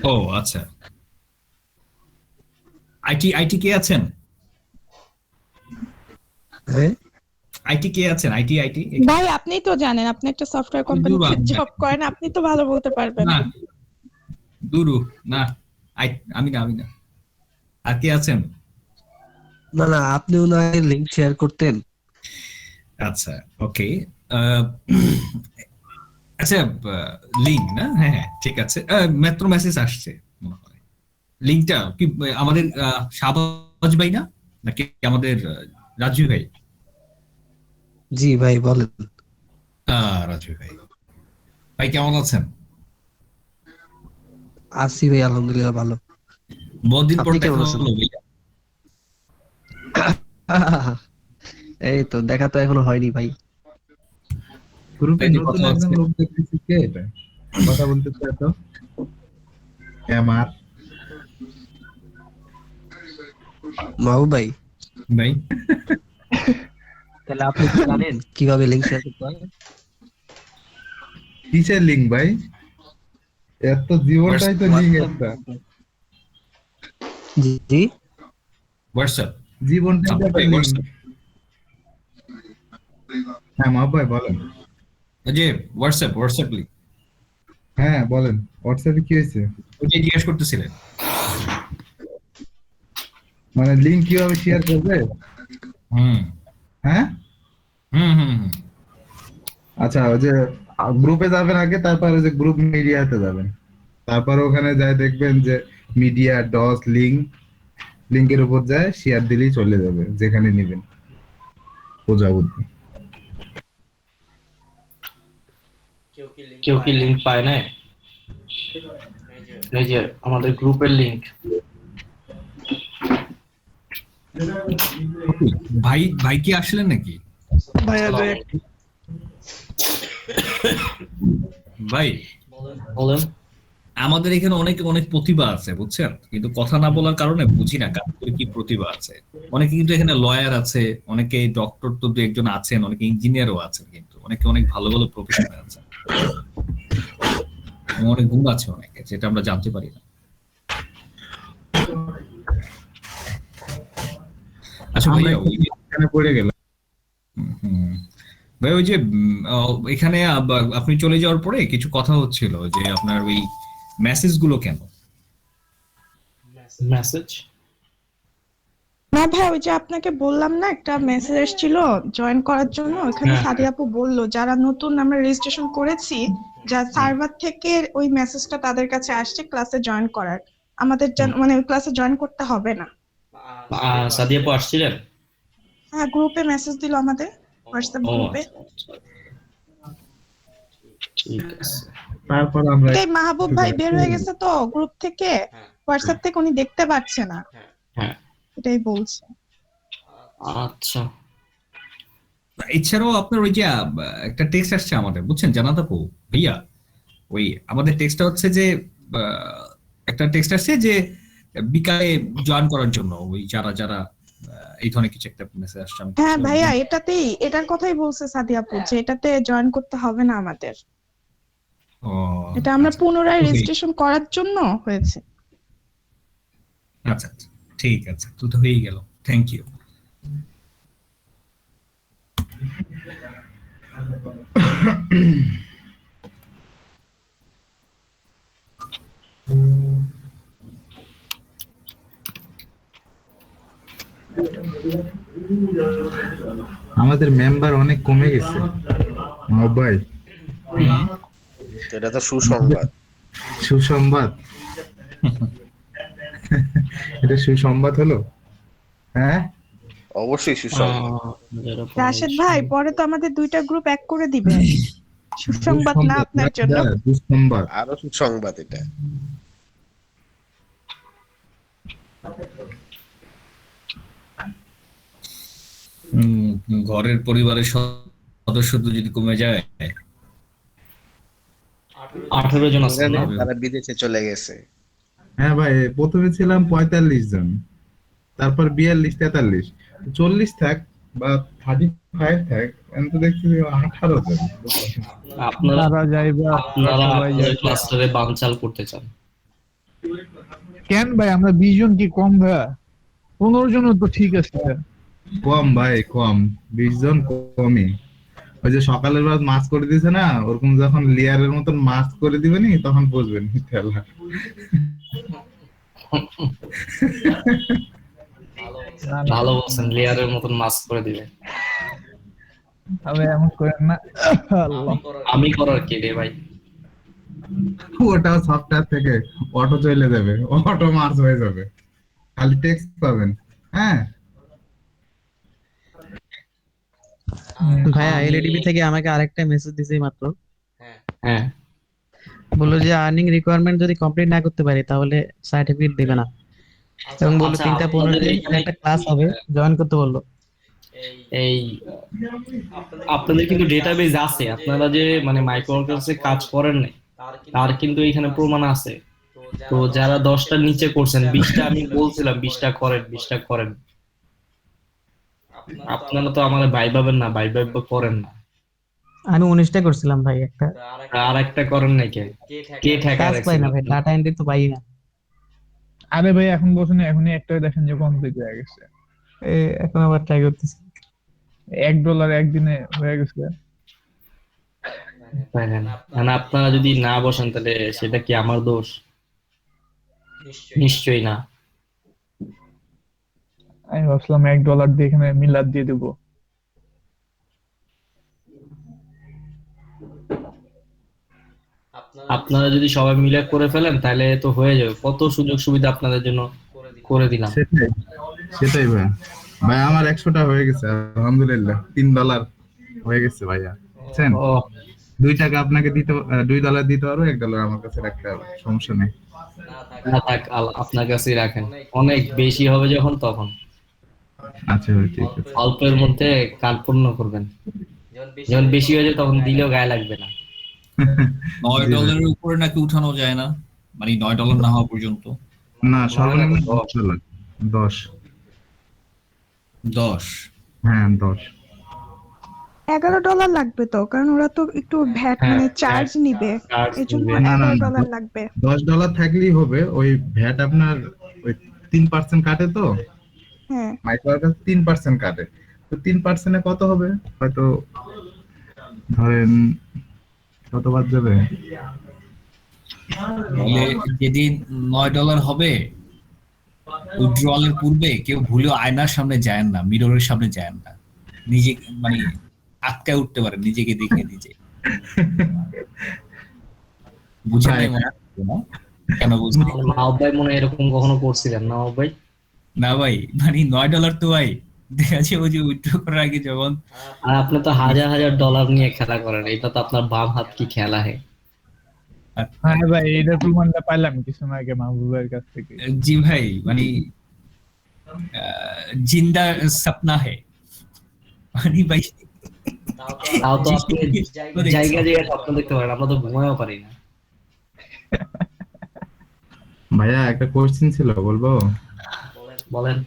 ও আচ্ছা। আইটি কে আছেন? হ্যাঁ, আইটি কে আছেন? আইটি ভাই আপনি তো জানেন, আপনি একটা সফটওয়্যার কোম্পানিতে জব করেন, আপনি তো ভালো বলতে পারবেন। না দুরু না, আমি না। আর কে আছেন? না না, আপনি ওনার লিংক শেয়ার করতেন। আচ্ছা ওকে, আচ্ছা লিংক না, হ্যাঁ হ্যাঁ ঠিক আছে, মাত্র মেসেজ আসছে মনে হয়। লিংকটা কি আমাদের শাহবাজ ভাই না, নাকি আমাদের রাজু ভাই? জি ভাই বলেন। রাজু ভাই, ভাই কেমন আছেন? আছি ভাই, আলহামদুলিল্লাহ ভালো। বহুদিন পর আপনি দেখা কেমন আছেন? হলো ভাইয়া। এই তো দেখা তো এখনো হয়নি ভাই। গ্রুপে এই যে নতুন কথা একজন হচ্ছে। লোক দেখতেছি, কে এটা কথা বলতে চায় তো? আমার মাহবুব ভাই, ভাই তাহলে আপনি কি জানেন কিভাবে লিংক শেয়ার করতে হয়? কিসের লিঙ্ক ভাই? এত জীবনটাই তো লিঙ্ক একটা, জি জি, হোয়াটসঅ্যাপ। জীবনটাই তো একটা লিঙ্ক। হোয়াটসঅ্যাপ, হ্যাঁ মা ভাই বলেন। ওই যে হোয়াটসঅ্যাপ লিংক, হ্যাঁ বলেন, হোয়াটসঅ্যাপে কি হয়েছে? ওই যে জিজ্ঞেস করতেছিলেন। মানে লিংক কিভাবে শেয়ার করবে? হুম হ্যাঁ, হুম হুম হুম। আচ্ছা, ওই যে গ্রুপে যাবেন আগে, তারপর ওই যে গ্রুপ মিডিয়াতে যাবেন, তারপর ওখানে যায় দেখবেন যে মিডিয়া ডস লিংকের উপর যায় শেয়ার দিলেই চলে যাবে যেখানে নেবেন। সোজা বুদ্ধি। কেউ কি লিংক পায় না? এই যে আমাদের গ্রুপের লিংক। ভাই ভাই কি আসলেন নাকি? ভাই বলেন। আমাদের এখানে অনেক অনেক প্রতিভা আছে বুঝছেন, কিন্তু কথা না বলার কারণে বুঝি না কার ভিতরে কি প্রতিভা আছে। অনেকে কিন্তু এখানে লয়ার আছে, অনেকে ডক্টর তো দু একজন আছেন, অনেকে ইঞ্জিনিয়ারও আছেন, কিন্তু অনেকে অনেক ভালো ভালো প্রফেশনে আছেন, এবং অনেক গুণ আছে অনেকে, যেটা আমরা জানতে পারি না। আচ্ছা ভাইয়া, ওই যে এখানে পড়ে গেল। হুম, ভাই ওই যে এখানে আপনি চলে যাওয়ার পরে কিছু কথা হচ্ছিল যে আপনার ওই মেসেজ গুলো কেন? মেসেজ? না ভাই, ওই যে আপনাকে বললাম না, একটা মেসেজ এসেছিল জয়েন করার জন্য। ওখানে হ্যাঁ, সাদি আপু বললো যারা নতুন আমরা রেজিস্ট্রেশন করেছি, যা সার্ভার থেকে ওই মেসেজটা তাদের কাছে আসছে ক্লাসে জয়েন করার। আমাদের মানে ওই ক্লাসে জয়েন করতে হবে না। সাদিয়া আপু আসছিলেন? হ্যাঁ, গ্রুপে মেসেজ দিল আমাদের, হোয়াটসঅ্যাপ ও গ্রুপে। আচ্ছা, আচ্ছা, ঠিক আছে। তারপর আমরা এটাই, মাহবুব ভাই বের হয়ে গেছে তো গ্রুপ থেকে, হোয়াটসঅ্যাপ থেকে উনি দেখতে পাচ্ছে না, হ্যাঁ, এটাই বলছে। আচ্ছা। এছাড়াও আপনার ওই যে একটা টেক্সট আসছে আমাদের বুঝছেন জানাত আপু ভাইয়া, ওই আমাদের টেক্সটটা হচ্ছে যে একটা টেক্সট আসছে যে বিকালে জয়েন করার জন্য, ওই যারা যারা এই ধরনের কিছু একটা মেসেজ আসছে। আমি হ্যাঁ ভাইয়া, এটার কথাই বলছে সাদি আপু, যে এটাতে জয়েন করতে হবে না আমাদের। ও এটা আমরা আচ্ছা পুনরায় okay, রেজিস্ট্রেশন করার জন্য হয়েছে। আচ্ছা আচ্ছা, ঠিক আছে, তো হয়েই গেল, থ্যাংক ইউ। আমাদের মেম্বার অনেক কমে গেছে ভাই। তো এটা তো সুসংবাদ। সুসংবাদ। এটা সুসংবাদ হলো। হ্যাঁ, অবশ্যই সুসংবাদ। রাশেদ ভাই, পরে তো আমাদের দুইটা গ্রুপ এক করে দিবে। সুসংবাদ না আপনার জন্য? দুঃসংবাদ। আরো সুসংবাদ এটা। ঘরের পরিবারের সদস্য তো যদি কমে যায়, 18 জন আছে না? তারা বিদেশে চলে গেছে। হ্যাঁ ভাই, প্রথমে ছিলাম 45 জন, তারপর 42, 43, 40 থাক বা 35 থাক, আমি তো দেখছি 18 জন। আপনারা তারা যাইবে, আপনারা সবাই আপনাদের যাইবে। ক্লাস্টারে বানচাল করতে চান? কেন ভাই, আমরা 20 জন কি কম ভাইয়া? 15 জন তো ঠিক আছে। কম ভাই, কম। 20 জন কমই। ওই যে সকালের বাদ মাছ করে দিয়েছে না, ওরকম যখন লেয়ারের মতন মাছ করে দিবেনি তখন বুঝবেন খেলা। ভালো বলছেন, লেয়ারের মতন মাস্ক করে দিবে। তবে এমন করেন না। আল্লাহ, আমি করার কি রে ভাই? ওটাও সফটওয়্যার থেকে অটো চলে যাবে, অটো মার্চ হয়ে যাবে, খালি টেক্সট পাবেন। হ্যাঁ ভাইয়া এলএডিবি থেকে আমাকে আরেকটা মেসেজ দিছে মাত্র। হ্যাঁ, বললো যে আর্নিং রিকোয়ারমেন্ট যদি কমপ্লিট না করতে পারি তাহলে সার্টিফিকেট দেবে না, এবং বললো আচ্ছা, 3টা 15 আপনাদের এখানে একটা ক্লাস হবে, জয়েন করতে বললো। এই আপনাদের কিন্তু ডেটাবেজ আছে, আপনারা যে মানে মাইক্রোকন্ট্রোলারে কাজ করেন নাই তার কিন্তু এখানে প্রমাণ আছে। তো যারা 10টার নিচে করছেন, 20টা আমি বলছিলাম 20টা করেন, 20টা করেন। আপনারা তো আমার ভাই ভাবেন না, ভাই ভাই করেন না। আমি 19টা করছিলাম ভাই, একটা আর একটা করেন নাই কেন? কে ঠেকা কাজ পাই না ভাই, ডাটা এন্ট্রি তো পাই না। আরে ভাই এখন বসুন, এখনই একটা দেখেন যে কমপ্লিট হয়ে গেছে। এখন আবার ট্রাই করতেছি। $1 একদিনে হয়ে গেছে। মানে আপনারা যদি না বসেন তাহলে সেটা কি আমার দোষ? নিশ্চয়ই না। আমি ভাবছিলাম $1 দিয়ে এখানে মিলাদ দিয়ে দেবো। আপনারা যদি সবাই মিলে করে ফেলেন তাহলে তো হয়ে যাবে, কত সুযোগ সুবিধা আপনাদের জন্য করে দিলাম। সেটাই সেটাই ভাই। ভাই আমার 100টা হয়ে গেছে আলহামদুলিল্লাহ, $3 হয়ে গেছে ভাইয়া, বুঝছেন? ও, $2 আপনাকে দিতে, $2 দিতে পারবো, $1 আমার কাছে রাখতে হবে, সমস্যা নেই। না থাক, আপনার কাছেই রাখেন, অনেক বেশি হবে যখন তখন। আচ্ছা ভাই, ঠিক আছে। অল্পের মধ্যে কার্পণ্য করবেন, যখন বেশি হয়ে যায় তখন দিলেও গায়ে লাগবে না। নয় জি ভাই। ডলারের উপরে নাকি উঠানো যায় না, মানে $9 না হওয়া পর্যন্ত। না, সর্বনিম্ন না, $10। 10। 10? হ্যাঁ 10। $11 লাগবে তো, কারণ ওরা তো একটু ভ্যাট হ্যাঁ, মানে চার্জ নিবে, চার্জ এই জন্য নিবে। না না না, $11 লাগবে। $10 থাকলেই হবে। ওই ভ্যাট আপনার ওই 3% কাটে তো, হ্যাঁ, মাইক্রোর কাছে 3% কাটে। তো 3%-এ কত হবে হয়তো, ধরেন কত বাদ যাবে? তাহলে যেদিন $9 হবে, উইথড্রয়ালের পূর্বে কেউ ভুলেও আয়নার সামনে যায় না, মিররের সামনে যায় না, নিজে মানে আটকায় উঠতে পারে নিজেকে দেখে নিজে। বুঝেন ভাই, নাই মনে হচ্ছে না? কেন বুঝলি? মাহবুব ভাই মনে হয় এরকম কখনো করছিলেন না মাহবুব ভাই? না ভাই, মানে $9 তো ভাই দেখা যাচ্ছে ওই যে উইথড্র করার আগে যখন আর আপনি তো হাজার হাজার ডলার নিয়ে খেলা করেন, এটা তো আপনার বাম হাত কি খেলা হে। হ্যাঁ ভাই, এটার প্রমাণটা পাইলাম কিছুক্ষণ আগে মাহবুবের কাছ থেকে। জি ভাই, মানে জিন্দা সপনা হে, মানে ভাই তাও তো যে আপনি স্বপ্ন দেখছি। জায়গা জায়গায় স্বপ্ন দেখতে পারেন, আমরা তো ঘুমায়ও পারি না। ভাইয়া একটা কোশ্চেন ছিল, বলবো? বলেন।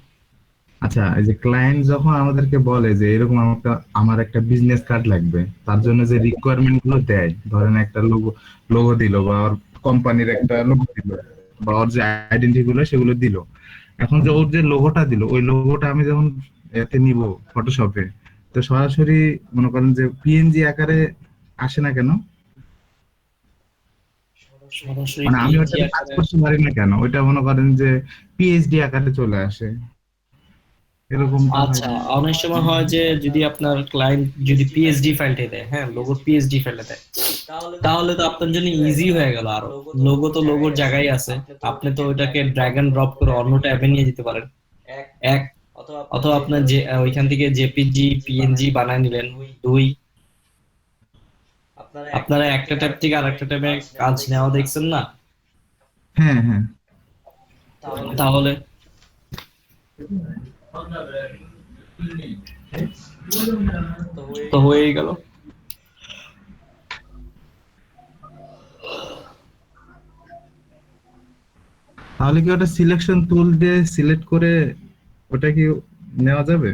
আচ্ছা, এই যে ক্লায়েন্ট যখন আমাদেরকে বলে যে এরকম আমার একটা বিজনেস কার্ড লাগবে, তার জন্য যে রিকোয়ারমেন্ট গুলো দেয়, ধরেন একটা লোগো লোগো দিল, বা ওর কোম্পানির একটা লোগো দিল, বা ওর যে আইডেন্টি গুলো সেগুলো দিল। এখন যে ওর যে লোগোটা দিল, ওই লোগোটা আমি যখন এতে নিব ফটোশপে, তো সরাসরি মনে করেন যে পিএনজি আকারে আসে না কেন? সরাসরি মানে আমি পিএনজি ওটাতে কাজ আকারে। করতে পারি না কেন? ওইটা মনে করেন যে পিএইচডি আকারে চলে আসে, এরকমটা হয় আচ্ছা, না? অনেক সময় হয় যে যদি আপনার ক্লায়েন্ট যদি পিএইচডি ফাইলটা দেয়, হ্যাঁ লোগোর পিএইচডি ফাইলটা দেয়, তাহলে তো আপনার জন্য ইজি হয়ে গেল। আরো লোগো তো লোগোর জায়গায় আছে, আপনি তো ওইটাকে ড্র্যাগ এন্ড ড্রপ করে অন্য ট্যাবে নিয়ে যেতে পারেন। এক, অথবা আপনার যে ওইখান থেকে জেপিজি পিএনজি বানায় নিলেন। দুই, আপনারা একটা ট্যাব থেকে আরেকটা ট্যাবে কাজ নেওয়া দেখছেন না? হ্যাঁ হ্যাঁ। তাহলে তো হয়েই গেল। তাহলে কি ওটা সিলেকশন টুল দিয়ে সিলেক্ট করে ওটা কি নেওয়া যাবে,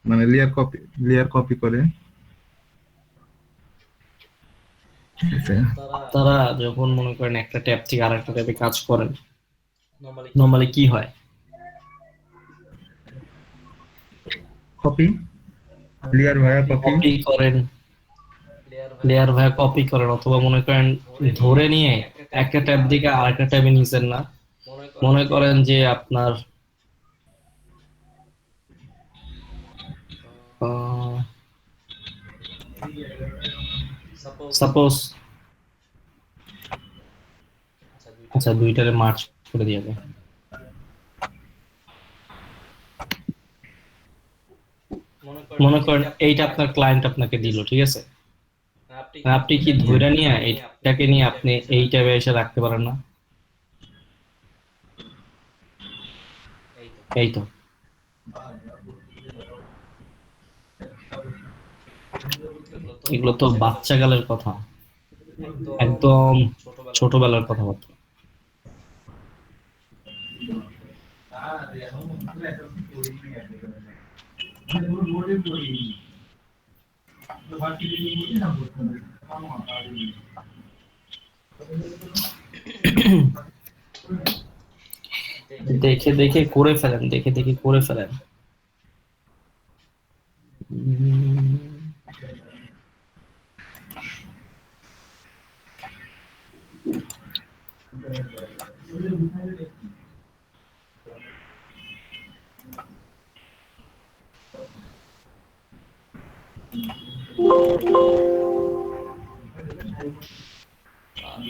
মানে লেয়ার কপি করে? আচ্ছা। আপনারা যখন মনে করেন একটা ট্যাব থেকে আরেকটা ট্যাবে কাজ করেন, নরমালি কি হয়? কপি, লেয়ার ভায়া কপি। কপি করেন, লেয়ার ভায়া কপি করেন, অথবা মনে করেন ধরে নিয়ে একটা ট্যাব থেকে আরেকটা ট্যাবে নিছেন না। মনে করেন যে আপনার সাপোজ, আচ্ছা দুইটারে মার্চ করে দিয়ে যাবে। মনে করেন এইটা আপনার ক্লায়েন্ট আপনাকে দিল, ঠিক আছে? আপনি কি ধরে নিয়ে এইটাকে নিয়ে আপনি এই ট্যাবে এসে রাখতে পারেন না? এই তো, এগুলো তো বাচ্চাকালের কথা, একদম ছোটবেলার কথাবার্তা। দেখে দেখে করে ফেলেন, দেখে দেখে করে ফেলেন।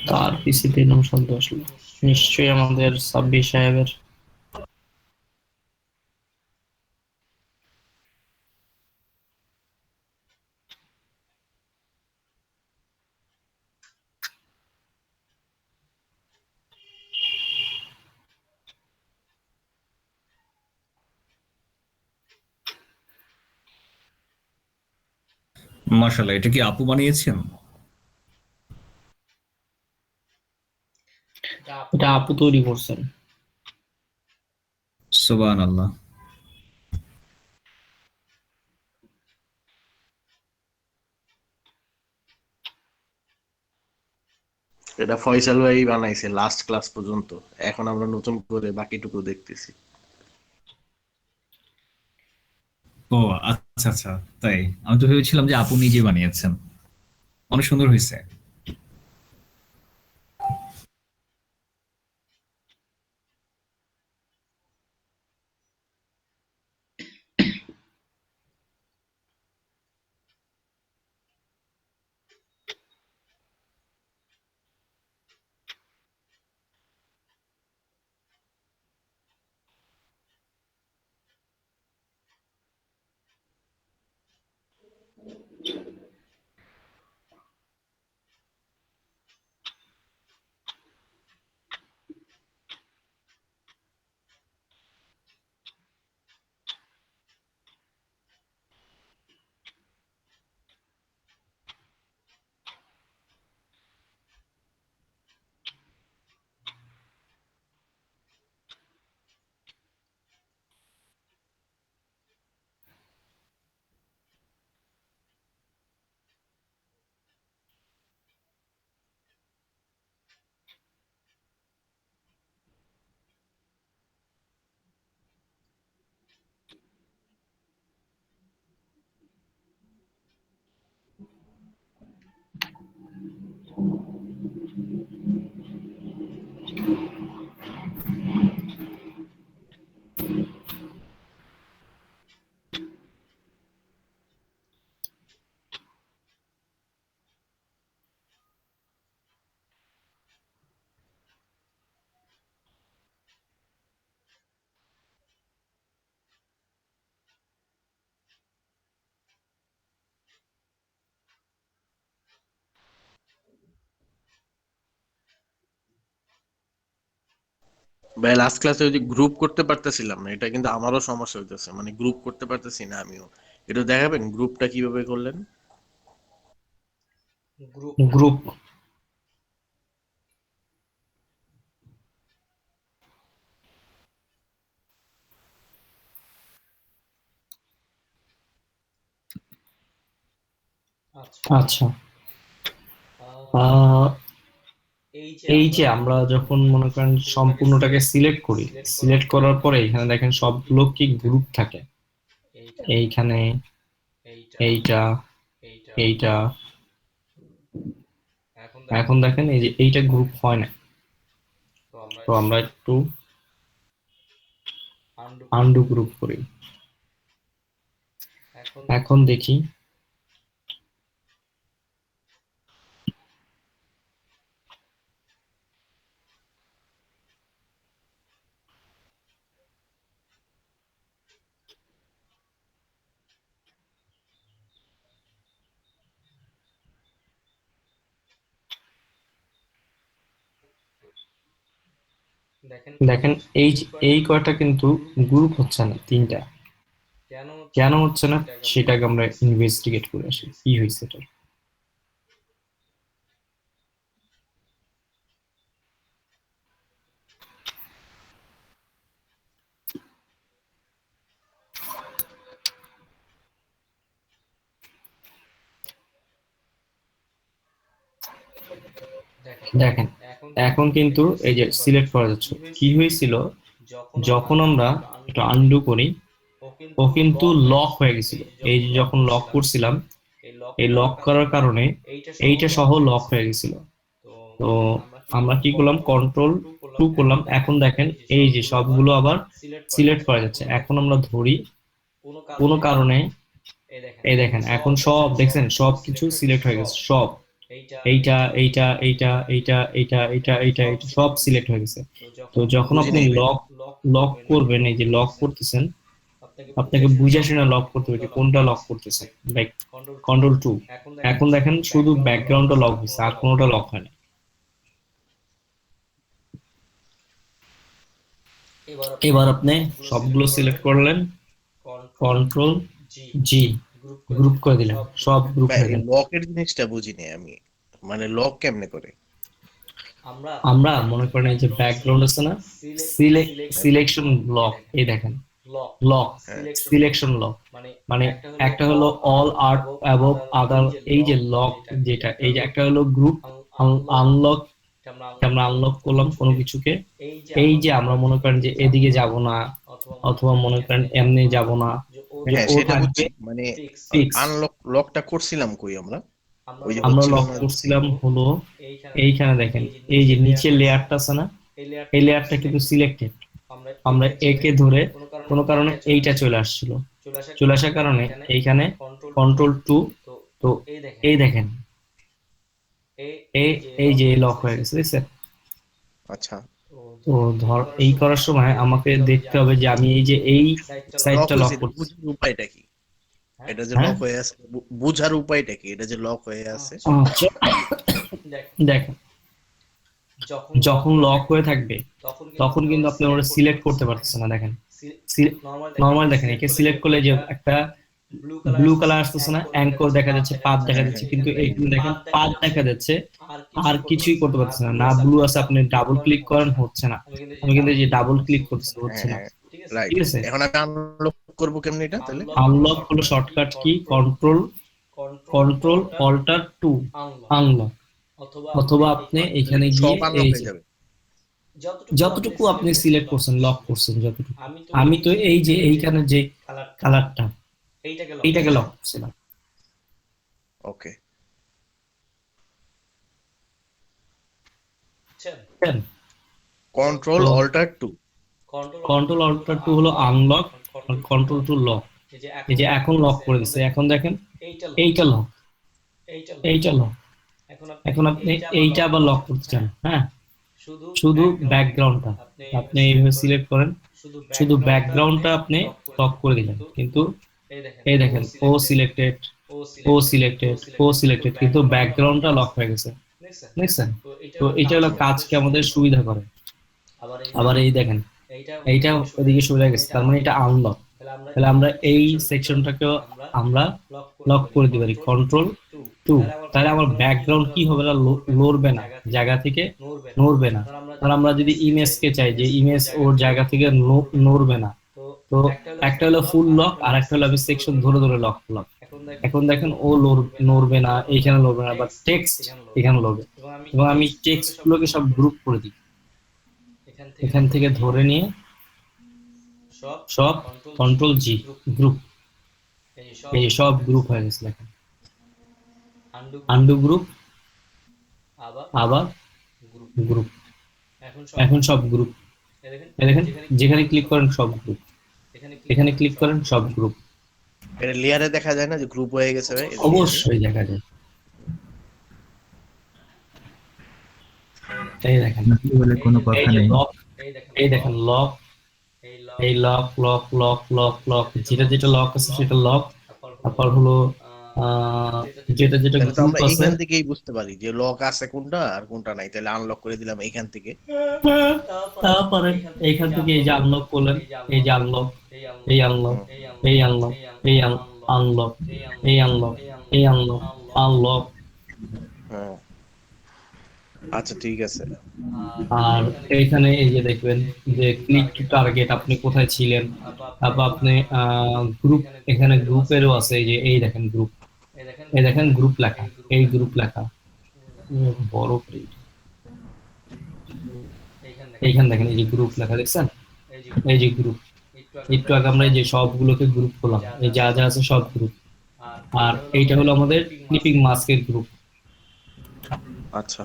তার পিসিতে এরকম শব্দ আসলো, নিশ্চয়ই আমাদের সাব্বির সাহেবের। মাশাআল্লাহ, এটা কি আপু বানিয়েছেন? এটা আপু তৈরি করছেন। সুবহানাল্লাহ। এটা ফয়সাল ভাই বানাইছে লাস্ট ক্লাস পর্যন্ত, এখন আমরা নতুন করে বাকিটুকু দেখতেছি। ও আচ্ছা আচ্ছা, তাই আমি তো ভেবেছিলাম যে আপু নিজে বানিয়েছেন। অনেক সুন্দর হয়েছে। ভাই লাস্ট ক্লাসে ওই যে গ্রুপ করতে পারতেছিলাম না, এটা কিন্তু আমারও সমস্যা হইতেছে, মানে গ্রুপ করতে পারতেছি না আমিও। একটু দেখাবেন গ্রুপটা কিভাবে করলেন? গ্রুপ, আচ্ছা। আহ, এই যে আমরা যখন মনে করেন সম্পূর্ণটাকে সিলেক্ট করি, সিলেক্ট করার পরে এখানে দেখেন সবগুলো কি গ্রুপ থাকে। এইখানে এইটা, এইটা, এখন দেখেন এই যে এইটা গ্রুপ হয় না। তো আমরা একটু আন্ডু গ্রুপ করি। এখন দেখি দেখেন এই কয়টা কিন্তু গ্রুপ হচ্ছে না, তিনটা। কেন হচ্ছে না সেটাকে আমরা ইনভেস্টিগেট করে আসি কি হয়েছে এটা। দেখেন এখন কিন্তু এই যে সিলেক্ট করা যাচ্ছে, কি হয়েছিল যখন আমরা এটা আনডু করি ও কিন্তু লক হয়ে গেছিল। এই যে যখন লক করছিলাম, এই লক করার কারণে এইটা সহ লক হয়ে গেছিল। তো আমরা কি করলাম, কন্ট্রোল টু করলাম। এখন দেখেন এই যে সবগুলো আবার সিলেক্ট করা যাচ্ছে। এখন আমরা ধরি কোনো কারণে এই দেখেন এখন সব দেখছেন সব কিছু সিলেক্ট হয়ে গেছে, সব এইটা এইটা এইটা এইটা এইটা এইটা এইটা এইটা সব সিলেক্ট হয়ে গেছে। তো যখন বুঝি আপনি নাই ভাই। লক লক করবেন, এই যে লক করতেছেন, আপনাকে বুঝে শুনে লক করতে হবে যে কোনটা লক করতেছেন। লাইক কন্ট্রোল 2, এখন দেখেন শুধু ব্যাকগ্রাউন্ডটা লক হয়েছে আর কোনোটা লক হয় না। এবার আপনি সবগুলো সিলেক্ট করলেন, কন্ট্রোল G, গ্রুপ করে দিলেন, সব গ্রুপ ভাই হয়ে এই গেল। লকের জিনিসটা বুঝিনি আমি, মানে লক কেমনে করে? আমরা মনে করেন এই যে ব্যাকগ্রাউন্ড আছে না, সিলেকশন ব্লক, এই দেখেন লক, হ্যাঁ সিলেকশন লক, মানে একটা হলো অল আর্ট অ্যাবভ আদার, এই যে লক যেটা, এই যে একটা হলো গ্রুপ আনলক, আমরা আনলক করলাম কোনো কিছুকে, এই যে আমরা মনে করেন যে এদিকে যাব না, অথবা মনে করেন এমনি যাব না, যে হ্যাঁ ও সেটা থাকবে বুঝছি, মানে ফিক্স। লকটা করছিলাম কই আমরা? ওই যে আমরা হচ্ছিল লক না। করছিলাম হলো এইখানে দেখেন, এই যে নিচের লেয়ারটা আছে না, এই লেয়ারটা কিন্তু সিলেক্টেড, আমরা একে ধরে কোনো কারণে এইটা চলে আসছিল, চলে আসার কারণে এইখানে কন্ট্রোল 2, তো এই দেখেন এই এই যে লক হয়ে গেছে, দেখছেন? আচ্ছা, তো ধর এই করার সময় আমাকে দেখতে হবে যে আমি এই যে এই লক সাইডটা লক হয়েছে, এটা করছি। বুঝার উপায়টা কি? এটা যে হ্যাঁ লক হয়ে আছে, বুঝার উপায়টা কি এটা যে লক হয়ে আছে? আচ্ছা, দেখেন যখন লক হয়ে থাকবে তখন কিন্তু আপনি ওটা সিলেক্ট করতে পারতেছেন না। দেখেন নর্মাল দেখেন, একে সিলেক্ট করলে যে একটা ব্লু কালার আসতেছে না, অ্যাঙ্কর দেখা যাচ্ছে, পাথ দেখা হ্যাঁ যাচ্ছে, হ্যাঁ কিন্তু এইখানে দেখেন পাথ দেখা যাচ্ছে, আর কিছুই করতে পারতেছে না, না ব্লু আছে, আপনি ডাবল ক্লিক করেন হচ্ছে না, আমি কিন্তু এই যে ডাবল ক্লিক করতেছি হ্যাঁ হচ্ছে না, হ্যাঁ রাইট। ঠিক আছে? এখন আমি আনলক করবো কেমনে এটা তাহলে? আনলক হলো shortcut key control Alt+2 unlock, অথবা আপনি এখানে গিয়ে সব আনলক এই হয়ে যে যাবে? যতটুকু আপনি সিলেক্ট করছেন, লক করছেন যতটুকু, আমি তো এই যে এইখানে যে কালারটা, এইটাকে লক করছিলাম। ওকে, বুঝছেন? কন্ট্রোল তো অল্টার 2। কন্ট্রোল Alt+2 হলো আনলক, আর কন্ট্রোল 2 লক। এই যে এখন লক করে দিচ্ছে, এখন দেখেন এইটা লক, এইটা লক, এখন আপনি এইটা আবার লক করতে চান, হ্যাঁ, শুধু ব্যাকগ্রাউন্ডটা আপনি এইভাবে সিলেক্ট করেন, শুধু ব্যাকগ্রাউন্ডটা আপনি লক করে দিলেন, কিন্তু এই দেখেন ও সিলেক্টেড কিন্তু ব্যাকগ্রাউন্ডটা লক হয়ে গেছে, দেখছেন? তো এটা হলো কাজকে আমাদের সুবিধা করে। আবার এই দেখেন এইটা ওদিকে সরে গেছে, তার মানে এটা আনলক, তাহলে আমরা এই সেকশনটাকেও আমরা লক করে দিতে পারি কন্ট্রোল 2, তাহলে আমার ব্যাকগ্রাউন্ড কি হবে না, লড়বে না, জায়গা থেকে নড়বে না। আর আমরা যদি ইমেজকে চাই যে ইমেজ ওর জায়গা থেকে নড়বে না, তো একটা হলো ফুল লক আর একটা হলো আমি সেকশন ধরে ধরে লক করলাম, এখন দেখেন ও নড়বে না, এইখানে লড়বে না, বা টেক্সট এখানে লড়বে, এবং আমি টেক্সট গুলোকে সব গ্রুপ করে দিই, এখান থেকে ধরে নিয়ে সব কন্ট্রোল G, গ্রুপ, এই যে সব গ্রুপ হয়ে গেছে, দেখেন আন্ডু গ্রুপ, আবার গ্রুপ, এখন সব গ্রুপ, এই দেখেন যেখানে ক্লিক করেন সব গ্রুপ, এখানে ক্লিক করেন সব গ্রুপ, এটা লেয়ারে দেখা যায় না যে গ্রুপ হয়ে গেছে ভাই? অবশ্যই দেখা যায়। এই দেখেন নাকি বলে কোনো এই কথা যে নেই। লক, এই দেখেন লক, এই lock lock lock lock lock, যেটা যেটা লক আছে সেটা লক, তারপর হলো যেটা যেটা তাহলে তো গ্রুপ আমরা আছে, এইখান থেকেই বুঝতে পারি যে লক আছে কোনটা আর কোনটা নাই, তাহলে আনলক করে দিলাম এইখান থেকে। তারপরে এইখান থেকে এই যে আনলক করলেন, এই যে আনলক, এই আনলক, এই আনলক, এই আনলক, এই আনলক, এই আনলক, আনলক। হ্যাঁ আচ্ছা ঠিক আছে। আর এইখানে এই যে দেখবেন যে ক্লিক টু টার্গেট, আপনি কোথায় ছিলেন, তারপর আপনি গ্রুপ, এখানে গ্রুপেরও আছে, এই যে এই দেখেন গ্রুপ, এই দেখেন গ্রুপ লেখা, এই গ্রুপ লেখা বড় করে, এইখানে দেখেন এই যে গ্রুপ লেখা, দেখছেন? এই যে গ্রুপ, একটু আগে আমরা এই যে সবগুলোকে গ্রুপ করলাম, এই যা যা আছে সব গ্রুপ, আর এইটা হলো আমাদের ক্লিপিং মাস্কের গ্রুপ। আচ্ছা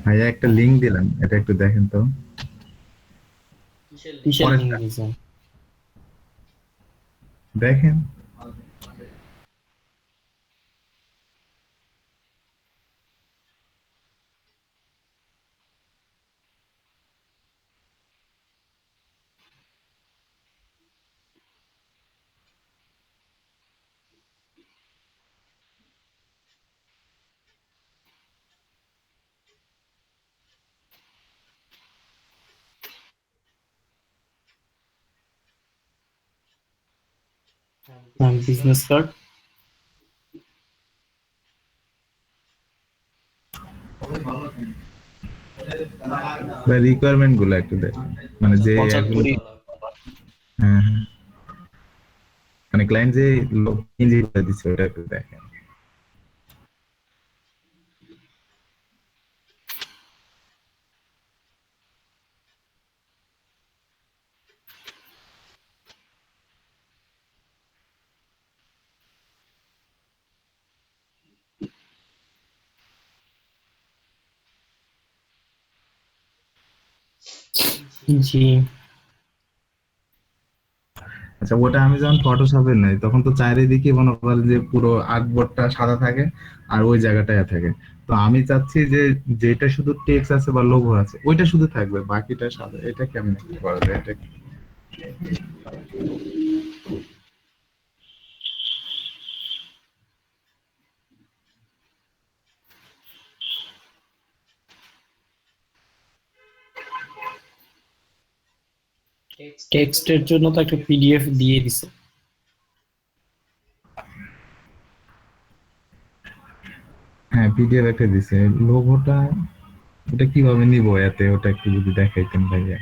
ভাইয়া একটা লিংক দিলাম, এটা একটু দেখেন তো। কিসের লিঙ্ক পরেরটা দিয়েছেন? দেখেন। Business card. রিকোয়ারমেন্ট গুলো একটু দেখেন, মানে যে এগুলো, 75 হ্যাঁ হ্যাঁ, মানে ক্লায়েন্ট যে লোক ইঞ্জিন করে দিচ্ছে ওটা একটু দেখেন। জি। আচ্ছা, ওটা আমি যখন ফটোশপে নেই তখন তো চারিদিকে মনে করেন যে পুরো আর্টবোর্ডটা সাদা থাকে আর ওই জায়গাটায় থাকে। তো আমি চাচ্ছি যে যেটা শুধু টেক্সট আছে বা লোগো আছে ওইটা শুধু থাকবে, বাকিটা সাদা। এটা কেমনে কি করা যায়? এটা টেক্সটের জন্য তো একটা পিডিএফ দিয়ে দিছে। হ্যাঁ, পিডিএফ একটা দিছে। লোগোটা ওটা কিভাবে নিব এতে, ওটা একটু যদি দেখাইতেন ভাইয়া।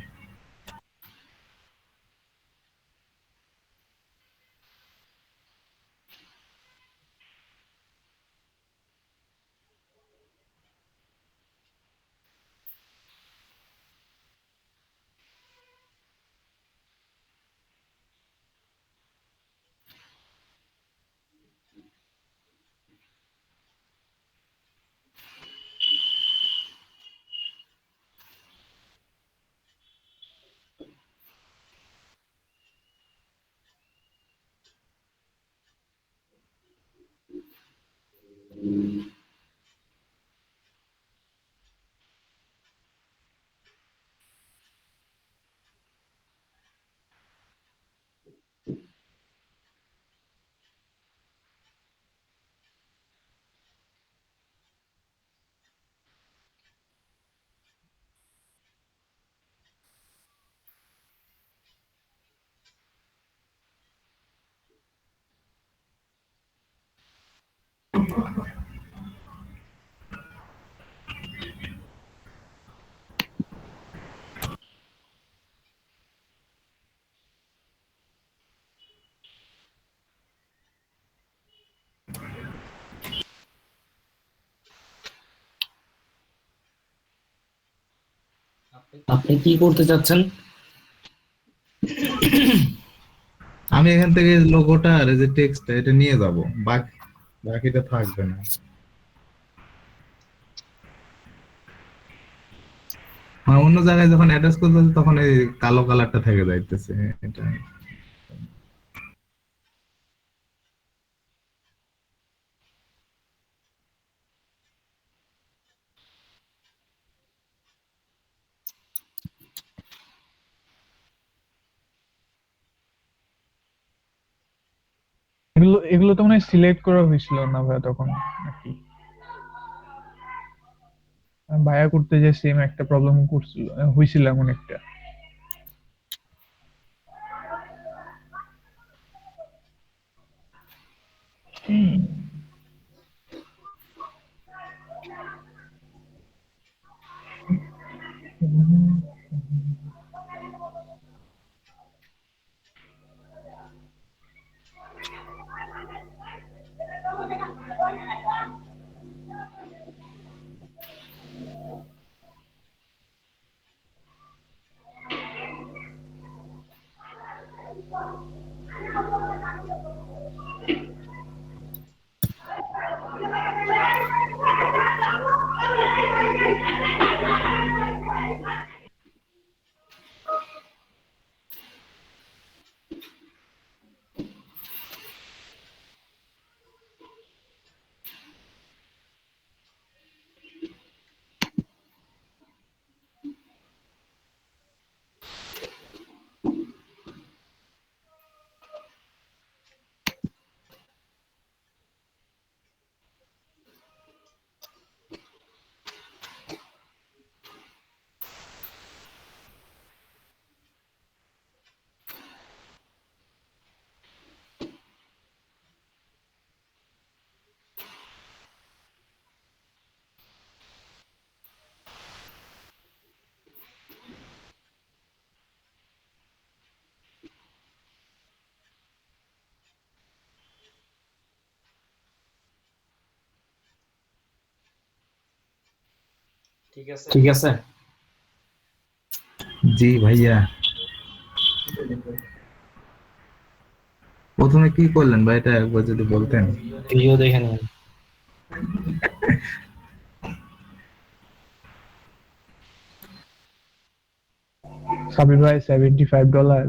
আপনি কি করতে চাচ্ছেন? আমি এখান থেকে লোগোটা আর এই যে টেক্সটটা এটা নিয়ে যাব, বাকি বাকিটা থাকবে না। মানে অন্য জায়গায় যখন অ্যাটাচ করতে তখন এই কালো কালারটা থেকে যাইতেছে এটা। এগুলো এগুলো তো মনে হয় সিলেক্ট করা হয়েছিল না ভাইয়া তখন নাকি? ভাইয়া করতে যে সেম একটা প্রবলেম করছিল, হয়েছিল এমন একটা। ঠিক আছে? জি ভাইয়া। প্রথমে কি করলেন ভাই, এটা একবার যদি বলতেন। ভিডিও দেখে নিন। সাবির ভাই $75।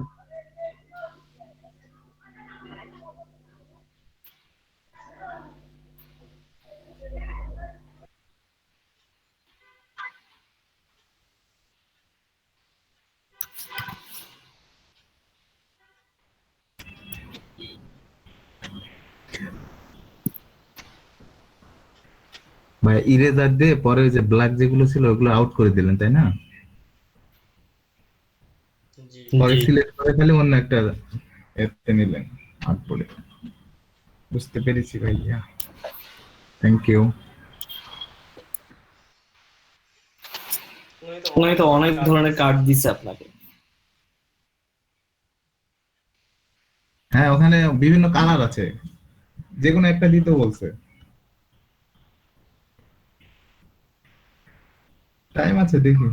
ভাই ইরেজার দিয়ে পরে ওই যে ব্ল্যাক যেগুলো ছিল ওগুলো আউট করে দিলেন তাই না? পরে জি। সিলেক্ট করে খালি অন্য একটা এতে নিলেন আউটপুটে। বুঝতে পেরেছি ভাইয়া, থ্যাংক ইউ। উনি তো অনেক ধরনের কার্ড দিছে আপনাকে। হ্যাঁ ওখানে বিভিন্ন কালার আছে, যে কোনো একটা দিতে বলছে। টাইম আছে দেখি।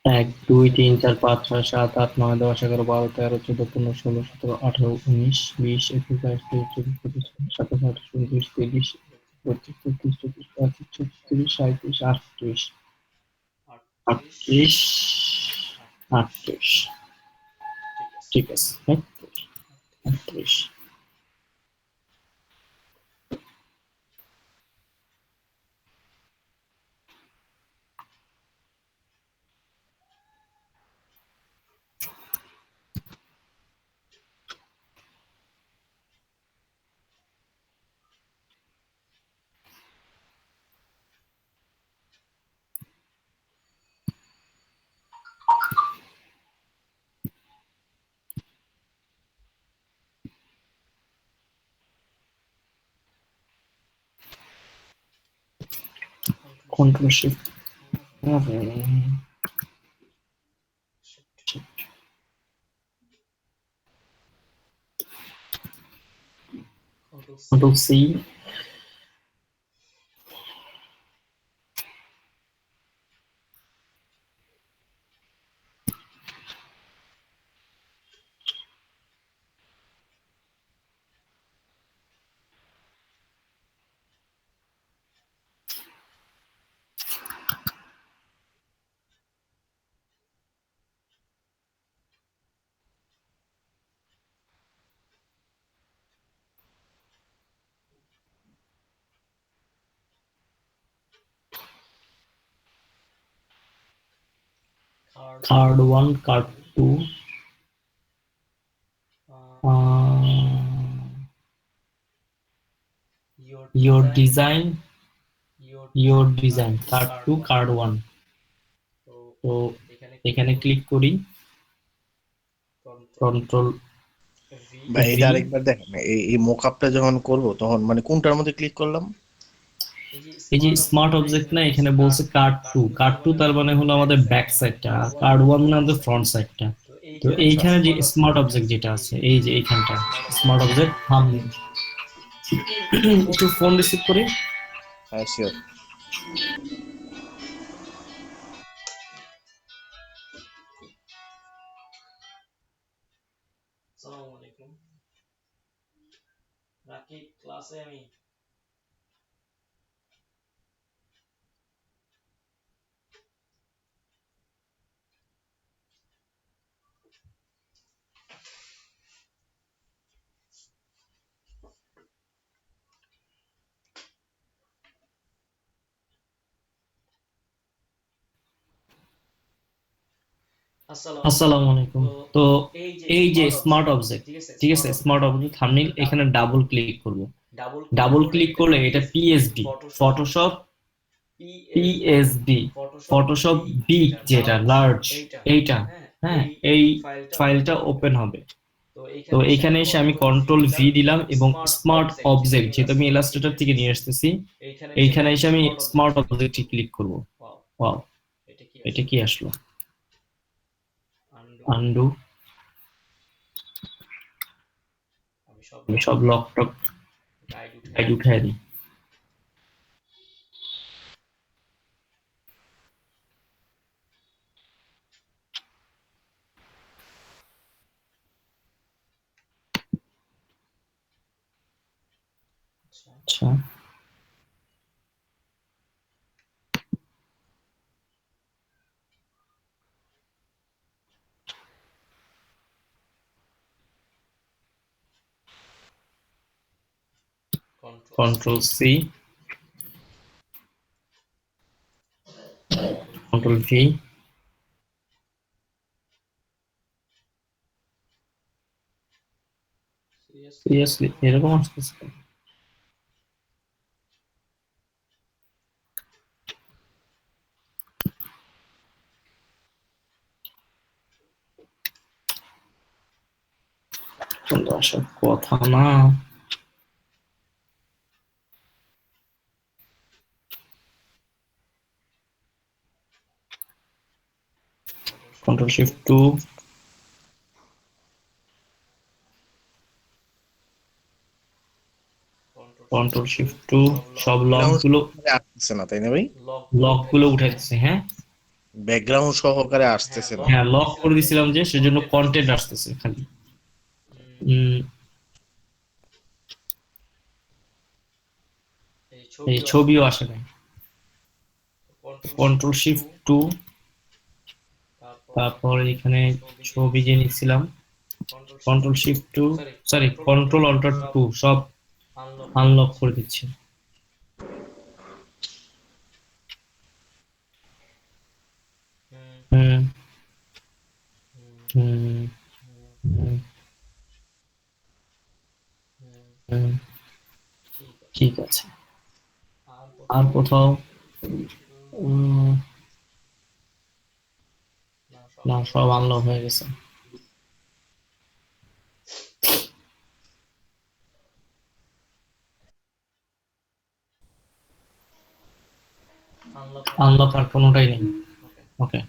1 2 3 4 5 6 7 8 9 10 11 12 13 14 15 16 17 18 19 20 21 22 23 24 25 27 28 29 30 31 32 33 34 35 36 38 ঠিক আছে, হ্যাঁ 38। Control Shift Control C card 1 card 2 your design card 2 card 1। তো এখানে ক্লিক করি কন্ট্রোল ভাই V। এটা আরেকবার দেখেন, এই মোকআপটা যখন করব তখন মানে কোনটার মধ্যে ক্লিক করলাম? এই যে স্মার্ট অবজেক্ট না, এখানে বলছে কার্ড টু তার মানে হলো আমাদের ব্যাক সাইডটা, কার্ড ওয়ান মানে আমাদের ফ্রন্ট সাইডটা। তো এইখানে যে স্মার্ট অবজেক্ট যেটা আছে, এই যে এইখানটা স্মার্ট অবজেক্ট থাম্বনেল। একটু ফোন রিসিভ করি। হ্যাঁ শিওর। আসসালামু আলাইকুম। তো এই যে স্মার্ট অবজেক্ট, ঠিক আছে, স্মার্ট অবজেক্ট থাম্বনেল, এখানে ডাবল ক্লিক করব। ডাবল ক্লিক করলে এটা PSD, Photoshop PSD, Photoshop big যেটা লার্জ, এইটা, হ্যাঁ এই ফাইলটা ওপেন হবে। তো এখানে এসে আমি কন্ট্রোল ভি দিলাম এবং স্মার্ট অবজেক্ট, যেটা আমি ইলাস্ট্রেটর থেকে নিয়ে আসতেছি, এইখানে এসে আমি স্মার্ট অবজেক্টে ক্লিক করব। ওয়াও, এটা কি আসলো? আন্ডু। আমি সব লক টক গাইড উঠাই দিই। আচ্ছা, control C, control V, seriously এরকম আসতেছে? কিন্তু আসার কথা না। কন্ট্রোল শিফট 2, কন্ট্রোল শিফট 2, সব লক গুলো আসছে না তাই না ভাই? উঠাইতেছে। হ্যাঁ ব্যাকগ্রাউন্ড সহকারে আসতেছে না। হ্যাঁ, লক করে দিছিলাম যে সেজন্য কন্টেন্ট আসতেছে খালি। উম, এই ছবিও আসে নাই। কন্ট্রোল শিফট 2, তারপর এখানে ছবি যে নিচ্ছিলাম control shift 2, sorry control alt 2 সব আনলক করে দিচ্ছি। হুম হুম হুম হুম, ঠিক আছে। আর কোথাও উম, না, সব আনলক হয়ে গেছে। আনলক আর কোনোটাই নেই। ওকে,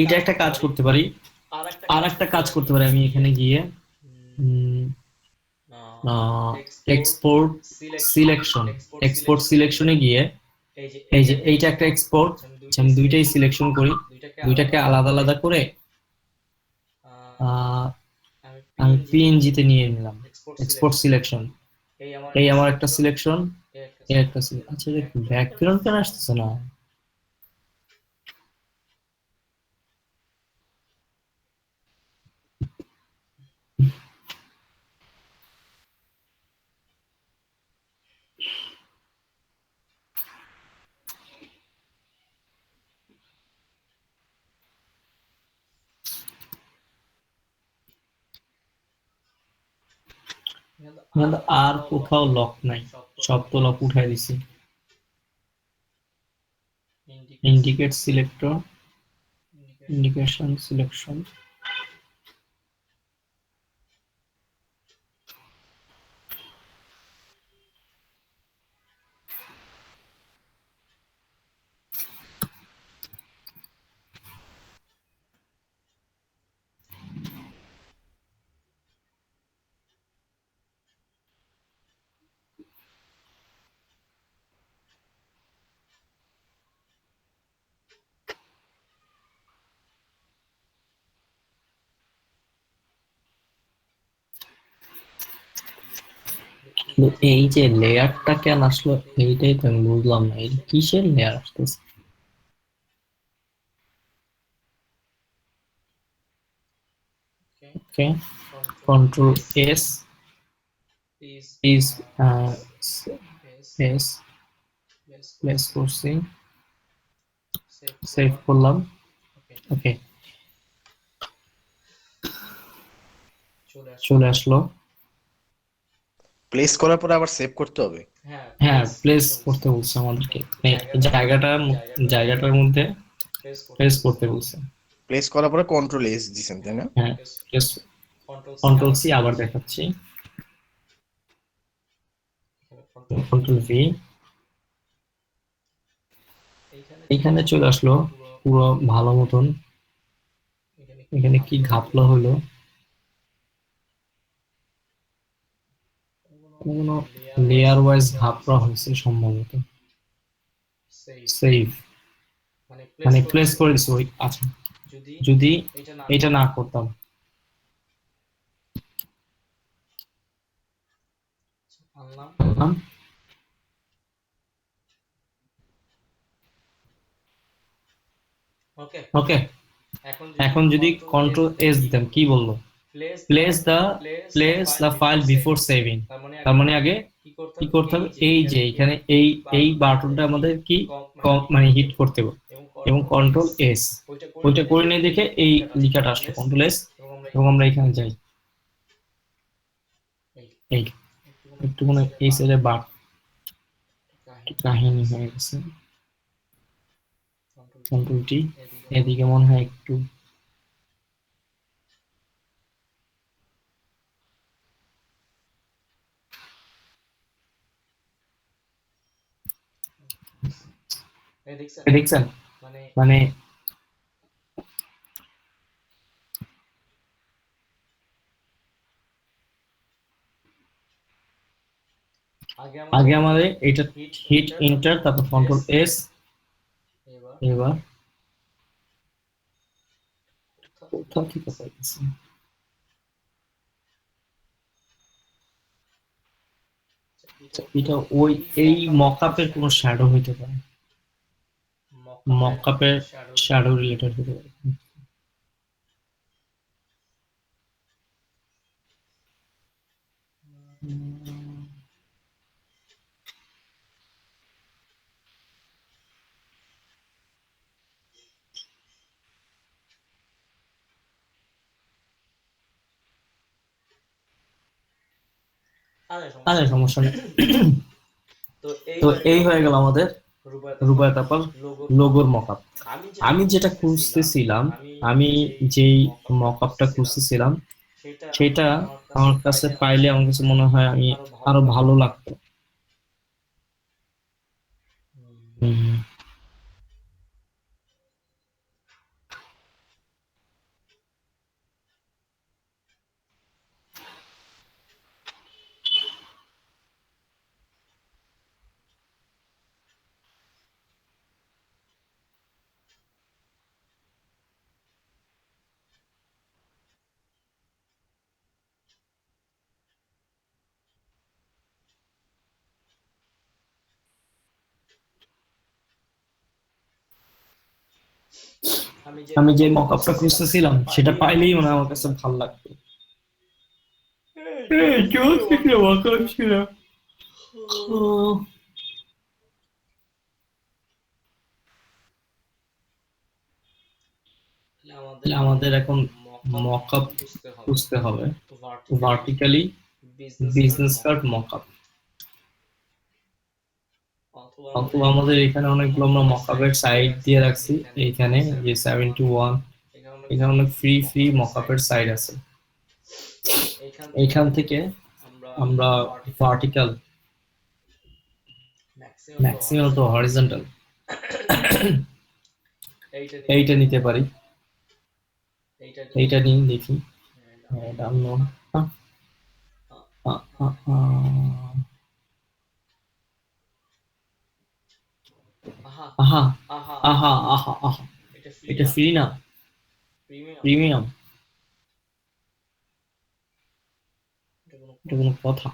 এইটা একটা কাজ করতে পারি। আর একটা কাজ করতে পারি আমি এখানে গিয়ে এক্সপোর্ট সিলেকশন, এক্সপোর্ট সিলেকশনে গিয়ে এই যে এইটা একটা এক্সপোর্ট, আমি দুইটাই সিলেকশন করি, দুইটাকে আলাদা আলাদা করে আহ, আমি পিএনজি তে নিয়ে নিলাম। এক্সপোর্ট সিলেকশন, এই আমার একটা সিলেকশন, এই একটা সিলেকশন। আচ্ছা, ব্যাকগ্রাউন্ড কেন আসতেছে না? কিন্তু আর কোথাও লক নাই, সব তো লক উঠাই দিছি। ইন্ডিকেট সিলেক্টর, ইন্ডিকেশন সিলেকশন, এই যে লেয়ারটা কেন আসলো এইটাই তো আমি বুঝলাম না, এই কিসের লেয়ার আসতেছে? Okay, control S is S place করছি, সেভ করলাম। ওকে, চলে আসলো। প্লেস করার পরে আবার সেভ করতে হবে। হ্যাঁ, প্লেস করতে বলছে আমাদেরকে, এই জায়গাটার মধ্যে প্লেস করতে বলছে। প্লেস করার পরে কন্ট্রোল এস দিছেন, তাই না? হ্যাঁ, প্লেস, কন্ট্রোল সি আবার দেখাচ্ছি, কন্ট্রোল ভি, এখানে চলে আসলো পুরো ভালো মতন। এখানে কি ঘাপলা হলো, কোনো লেয়ার ওয়াইজ ঘাপলা হয়েছে সম্ভবত। সেভ, মানে প্লেস করে দিছে ওই। আচ্ছা, যদি এটা না করতাম, আনলাম। ওকে, এখন যদি কন্ট্রোল এস দিতাম কি বললো? Place the file before saving. তার মানে আগে কি করতে হবে, এই যে এখানে এই বাটনটা আমাদের কি মানে হিট করতে হবে, এবং কন্ট্রোল এস, ওইটা করে নিয়ে দেখে এই লেখাটা আসলো কন্ট্রোল এস, এবং আমরা এখানে যাই। এই একটু মনে হয় এই সাইডে বাট কাহিনী হয়ে গেছে। কন্ট্রোল টি, এদিকে মনে হয় একটু দেখছেন, মানে আগে আমাদের এটা হিট এন্টার, তারপর কন্ট্রোল এস। এবার কোথাও থেকে পাইতেছি, এটা ওই এই মকআপের কোনো শ্যাডো হইতে পারে, মকআপের শ্যাডো রিলেটেড হতে পারে। আরে সমস্যা নেই। তো এই হয়ে গেল আমাদের রুবাইয়াত আপার লোগোর মকআপ। আমি যেটা খুঁজতেছিলাম, আমি যেই মকআপটা খুঁজতেছিলাম সেটা আমার কাছে পাইলে আমার কাছে মনে হয় আমি আরো ভালো লাগতো। হুম, আমি যে মকআপটা খুঁজতেছিলাম সেটা পাইলেই মনে হয় আমার কাছে ভালো লাগতো। মকআপ ছিল। আমাদের এখন মকআপ খুঁজতে হবে, ভার্টিক্যালি বিজনেস কার্ড মকআপ। অথবা আমাদের এখানে অনেকগুলো আমরা মকআপের সাইট দিয়ে রাখছি, এইখানে যে 721, এখানে অনেক ফ্রি ফ্রি মকআপের সাইট আছে। এইখান থেকে আমরা ভার্টিক্যাল, ম্যাক্সিমাম তো হরিজন্টাল এইটা নিতে পারি। এইটা নিয়ে দেখি। ডাউনলোড। আহা আহা আহা আহা, এটা ফ্রি না, প্রিমিয়াম। এটা কোনো কথা?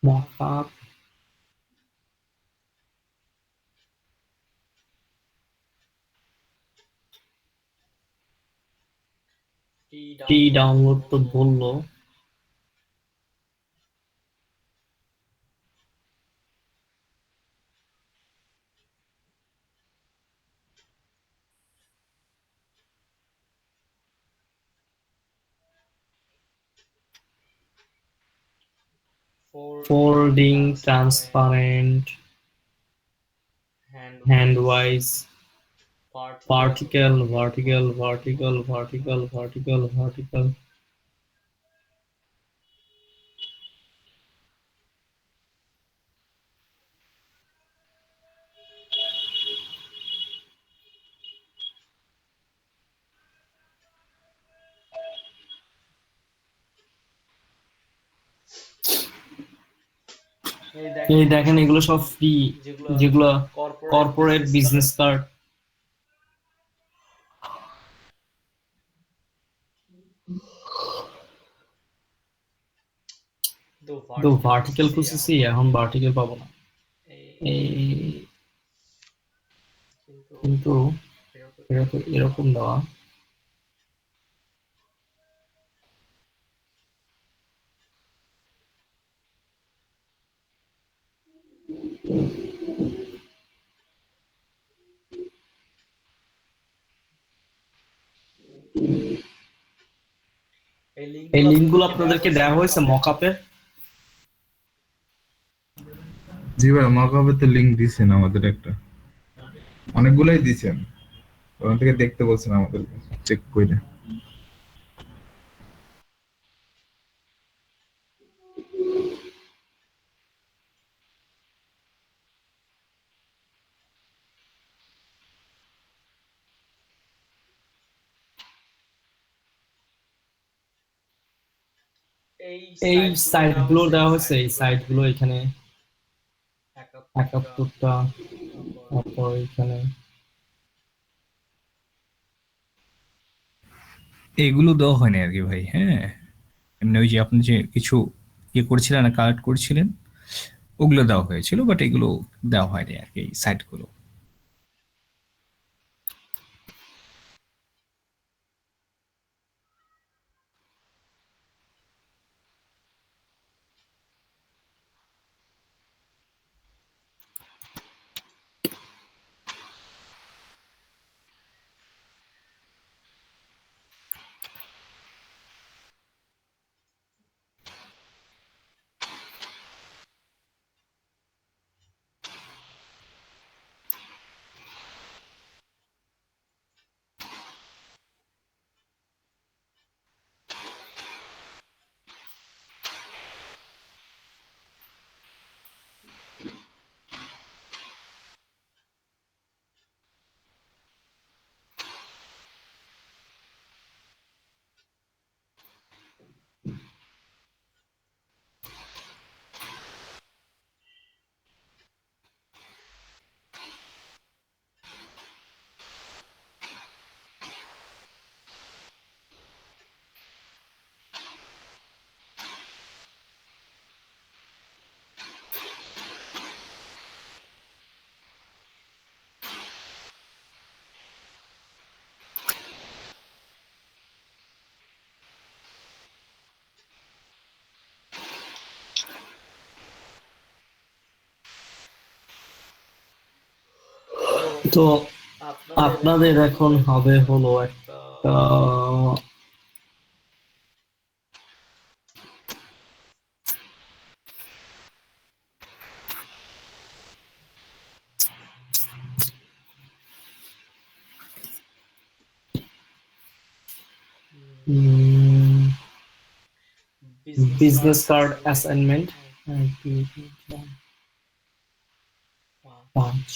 মকআপ ফ্রি ডাউনলোড তো বললো। Folding, transparent, hand wise, vertical vertical vertical vertical vertical vertical. এই দেখেন এগুলো সব ফ্রি, যেগুলো কর্পোরেট বিজনেস কার্ড। তো ভার্টিক্যাল খুঁজেছি, এখন ভার্টিক্যাল পাবো না। এই কিন্তু এটা তো এরকম দেওয়া। এই লিঙ্কগুলো আপনাদেরকে দেওয়া হয়েছে মকআপের? জি ভাই, মকআপে তো লিংক দিছেন আমাদের, একটা অনেকগুলাই দিছেন, ওখান থেকে দেখতে বলছেন আমাদের, চেক করে। এই সাইট গুলো দেওয়া হয়েছে, এই সাইট গুলো এখানে 71টা, তারপর এখানে এগুলো দেওয়া হয়নি আর কি ভাই। হ্যাঁ, এমনি ওই যে আপনি যে কিছু ইয়ে করেছিলেন, কালেক্ট করেছিলেন, ওগুলো দেওয়া হয়েছিল, বাট এগুলো দেওয়া হয়নি আর কি, এই সাইটগুলো। তো আপনাদের এখন হবে হলো একটা বিজনেস কার্ড অ্যাসাইনমেন্ট 5।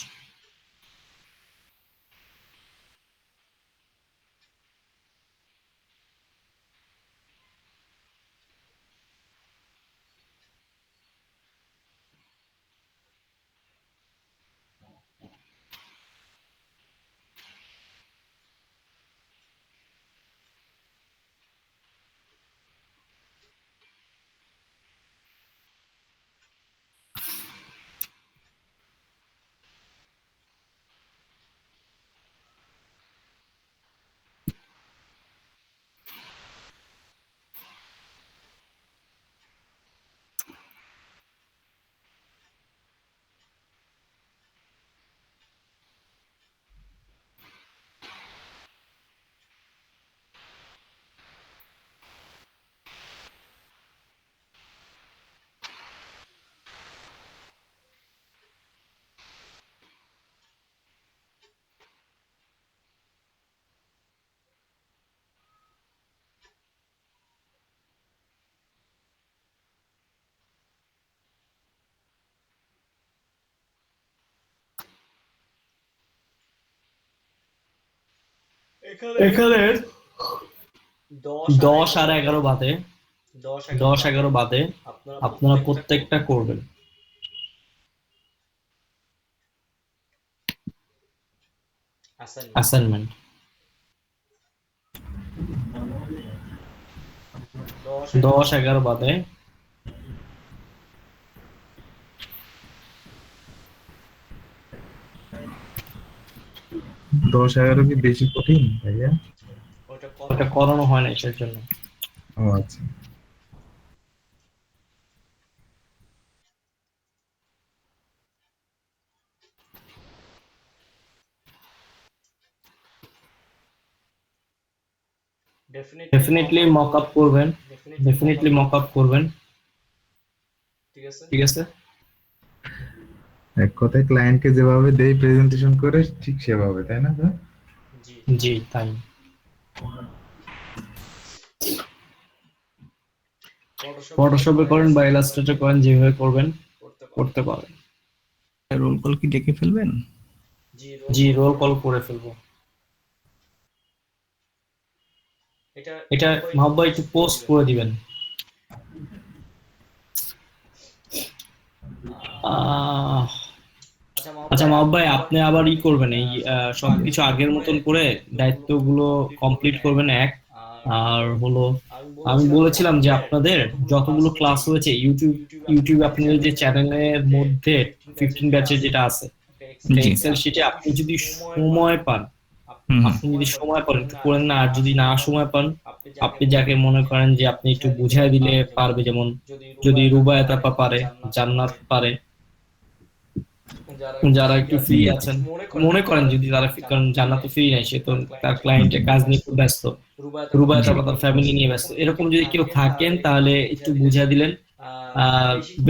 এখানে 10 আর 11 বাদে 10-11 বাদে আপনারা প্রত্যেকটা করবেন অ্যাসাইনমেন্ট। 10-11 বাদে দশ 11 কি বেশি কঠিন ভাইয়া? ওটা করানো হয় না এর জন্য। ও আচ্ছা। ডেফিনেটলি মক আপ করবেন, ডেফিনেটলি মক আপ করবেন, ঠিক আছে? এক কথায় ক্লায়েন্টকে যেভাবে দেই প্রেজেন্টেশন করে ঠিক সেভাবে, তাই না স্যার? জি তাই। ফটোশপে করেন বা ইলাস্ট্রেটর করেন, যেভাবে করবেন করতে পারেন। রোল কল কি ডেকে ফেলবেন? জি রোল কল করে ফেলবো। এটা মাহবুব ভাই একটু পোস্ট করে দিবেন। আহ, আচ্ছা মাহবুব ভাই, আপনি আবার করবেন এই সবকিছু আগের মতন করে দায়িত্বগুলো কমপ্লিট করবেন এক। আর হলো আমি বলেছিলাম যে আপনাদের যতগুলো ক্লাস হয়েছে ইউটিউবে আপনাদের যে চ্যানেলের মধ্যে 15 ব্যাচের যেটা আছে জি। এক্সেল শিটে আপনি যদি সময় পান, হুম হুম। আপনি যদি সময় পান একটু করেন না, আর যদি না সময় পান আপনি যাকে মনে করেন যে আপনি একটু বুঝাই দিলে পারবে, যেমন যদি রুবায়েত আপা পারে, জান্নাত পারে, যারা একটু ফ্রি আছেন, মনে করেন যদি তারা কারণ জান্নাত তো ফ্রি নাই, সে তো তার ক্লায়েন্টের কাজ নিয়ে খুব ব্যস্ত, রুবায়েত জি। আপা তার ফ্যামিলি নিয়ে ব্যস্ত, এরকম যদি কেউ থাকেন তাহলে একটু বুঝাই দিলেন।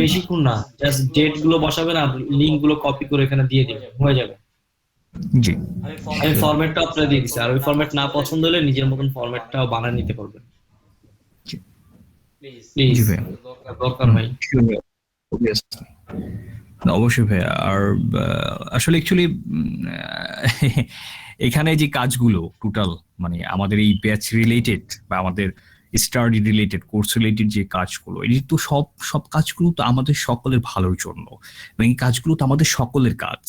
বেশিক্ষণ না, জাস্ট ডেট গুলো বসাবেন আর লিঙ্ক গুলো কপি করে এখানে দিয়ে দিবেন, হয়ে যাবে। জি আমি ফরম্যাটটা আপনারা দিয়ে দিচ্ছি, আর ওই ফরম্যাট না পছন্দ হলে নিজের মতন ফরম্যাটটাও বানিয়ে নিতে পারবেন। জি। প্লিজ জি ভাইয়া। দরকার ভাই। অবশ্যই ভাইয়া। আর আসলে অ্যাকচুয়ালি এখানে যে কাজগুলো টোটাল মানে আমাদের এই ব্যাচ রিলেটেড বা আমাদের স্টাডি রিলেটেড কোর্স রিলেটেড যে কাজগুলো, এই তো সব কাজগুলো তো আমাদের সকলের ভালোর জন্য, এবং এই কাজগুলো তো আমাদের সকলের কাজ।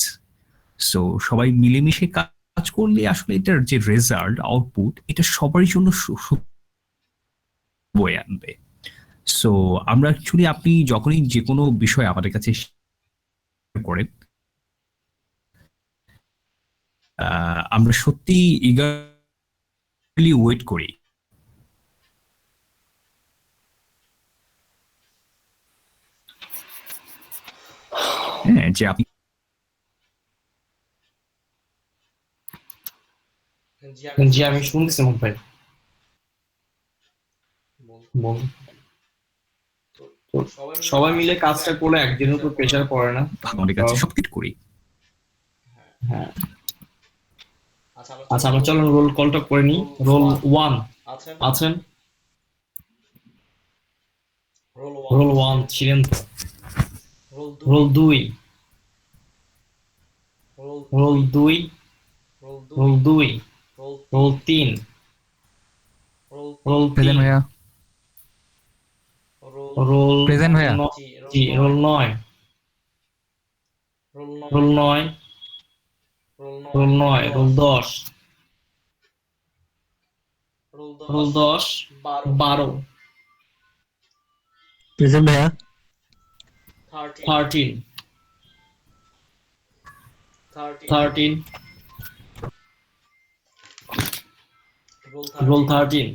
সো সবাই মিলেমিশে কাজ করলে আসলে এটার যে রেজাল্ট আউটপুট এটা সবার জন্য বয়ে আনবে। সো আমরা অ্যাকচুয়ালি আপনি যখনই যে কোনো বিষয় আমাদের কাছে করেন, আমরা সত্যি ইগারলি ওয়েট করি হ্যাঁ যে আপনি জি আমি শুনতেছি মাহবুব ভাই, বলুন। তো সবাই মিলে কাজটা করলে একদিনের উপর প্রেশার পড়ে না। আমাদের কাছে সবকিছু করি। হ্যাঁ, আচ্ছা আমরা চলুন রোল কলটা করে নিই। রোল 1 আছেন? রোল 1 ছিলেন তো? Roll 2, roll 2, roll 2, roll 3, roll 3, ভাইয়া রোল প্রেজেন্ট ভাইয়া জি roll 9, roll 9, roll 9, roll 10, roll 10, 12, present ভাইয়া 13, 13, রোল 13,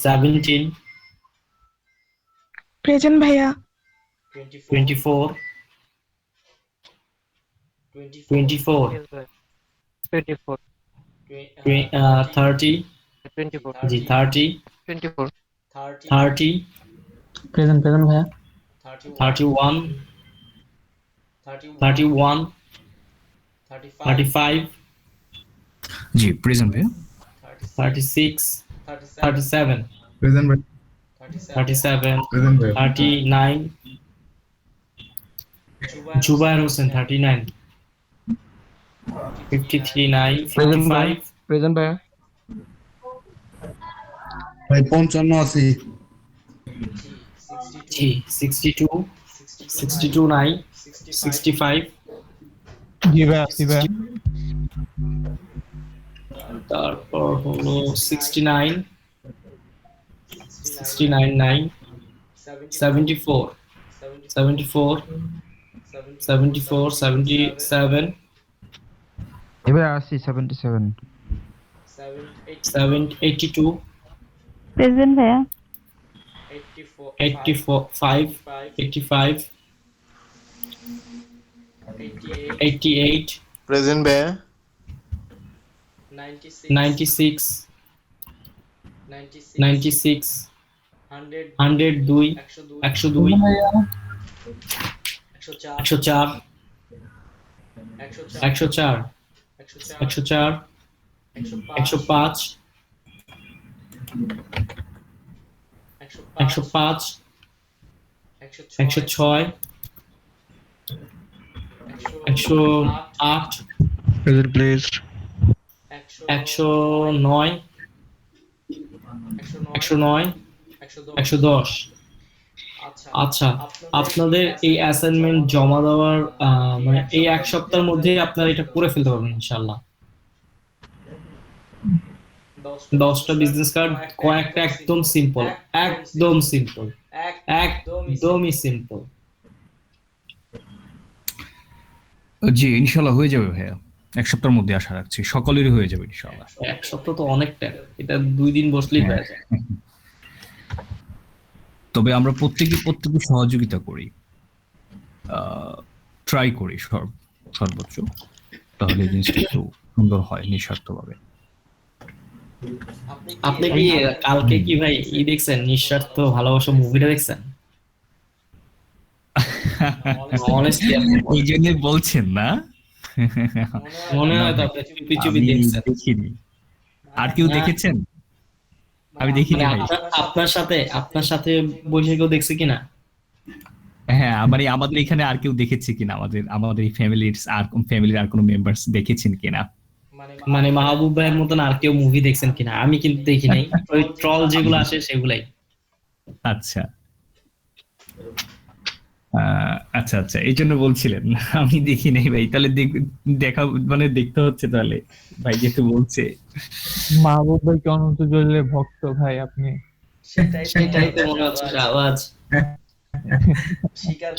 17, প্রেজেন্ট ভাইয়া 24, 24, 30 জি 30, 30, প্রেজেন্ট ভাইয়া 31, 31, 35, জি প্রেজেন্ট ভাইয়া 36, 37, প্রেজেন্ট ভাই, 37, প্রেজেন্ট ভাই, 39, জুবায়ের হোসেন 39, 53, 55, প্রেজেন্ট ভাইয়া ভাই 55 80 জি 62, 62 নাই, 65, জি ভাইয়া, জি ভাইয়া। তারপর হলো 69, 69 নাই, 74, 74, 74, 77, এবার আসছি 77 82, প্রেজেন্ট ভাইয়া 85, 85, 88, প্রেজেন্ট ভাইয়া 96, 96, 102, 102, 104, 104, 104, 105, 105, 106, 108, প্রেজেন্ট প্লিজ 109, 109, 110, আচ্ছা, আপনাদের এই অ্যাসাইনমেন্ট জমা দেওয়ার মানে এই 1 সপ্তাহের মধ্যে আপনারা এটা করে ফেলতে পারবেন ইনশাআল্লাহ। 10টা বিজনেস কার্ড, কয়েকটা একদম সিম্পল, একদম সিম্পল, একদমই সিম্পল। জি ইনশাল্লাহ হয়ে যাবে ভাইয়া, 1 সপ্তাহের মধ্যে আশা রাখছি সকলেরই হয়ে যাবে ইনশাল্লাহ। 1 সপ্তাহ তো অনেকটা, এটা 2 দিন বসলেই হয়ে যায়। তবে আমরা প্রত্যেকে সহযোগিতা করি, ট্রাই করি সর্বোচ্চ, তাহলে জিনিসটা একটু সুন্দর হয় নিঃস্বার্থভাবে। আপনি কি কালকে কি ভাই দেখছেন, নিঃস্বার্থ ভালোবাসা মুভিটা দেখছেন? Honestly, এই জন্য বলছেন না? মনে হয় তো আপনি চুপি চুপি আমি দেখছেন। দেখিনি। আর কেউ দেখেছেন? আমি দেখিনি মানে ভাই। আপনার সাথে বসে কেউ দেখছে কিনা? হ্যাঁ, মানে আমাদের এখানে আর কেউ দেখেছে কিনা, আমাদের এই ফ্যামিলির আর কোনো মেম্বার্স দেখেছেন কিনা? মানে মাহবুব ভাইয়ের মতন আর কেউ মুভি দেখছেন কিনা? আমি কিন্তু দেখি নাই, ওই ট্রল যেগুলো আসে সেগুলাই। আচ্ছা আচ্ছা আচ্ছা, এই জন্য বলছিলেন। আমি দেখি নাই ভাই, তাহলে দেখা মানে দেখতে হচ্ছে তাহলে ভাই যেহেতু বলছে। মাহবুব ভাই কি অনন্ত জলিলের ভক্ত ভাই আপনি? সেটাই তো মনে হচ্ছে আওয়াজ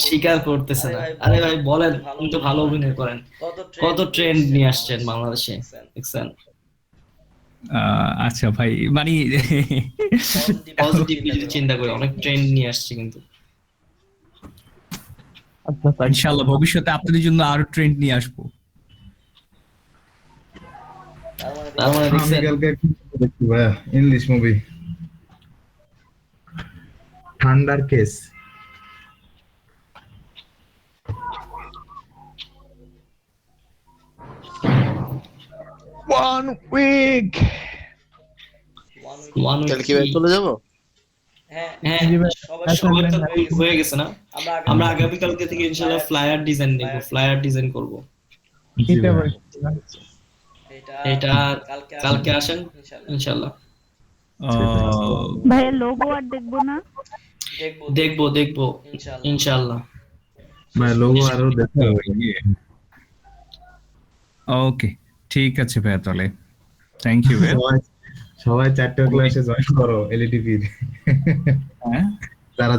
স্বীকার করতেছে না। আরে ভাই বলেন, আপনি তো ভালো অভিনয় করেন, কত ট্রেন্ড নিয়ে আসছেন বাংলাদেশে, দেখছেন? আচ্ছা ভাই, মানে পজিটিভ যদি চিন্তা করি, অনেক ট্রেন্ড নিয়ে আসছে কিন্তু। আচ্ছা ইনশাআল্লাহ ভবিষ্যতে আপনাদের জন্য আরো ট্রেন্ড নিয়ে আসবো। তার মানে আমি দেখছেন, কালকে দেখছি ভাইয়া English movie thunder case. One week তাহলে কি ভাই চলে যাবো? হ্যাঁ সবার তো হয়ে গেছে না? আমরা আগামীকালকে থেকে ইনশাআল্লাহ ফ্লায়ার ডিজাইন করব। এটা কালকে আসেন ইনশাআল্লাহ। ভাইয়া লোগো আর দেখবো না? দেখবো ইনশাআল্লাহ। ভাই লোগো আরো দেখতে হবে। ওকে ঠিক আছে ভাইয়া, তাহলে থ্যাংক ইউ ভাইয়া। সবাই 4টা ক্লাসে জয়েন করো এলইডিপির, হ্যাঁ যারা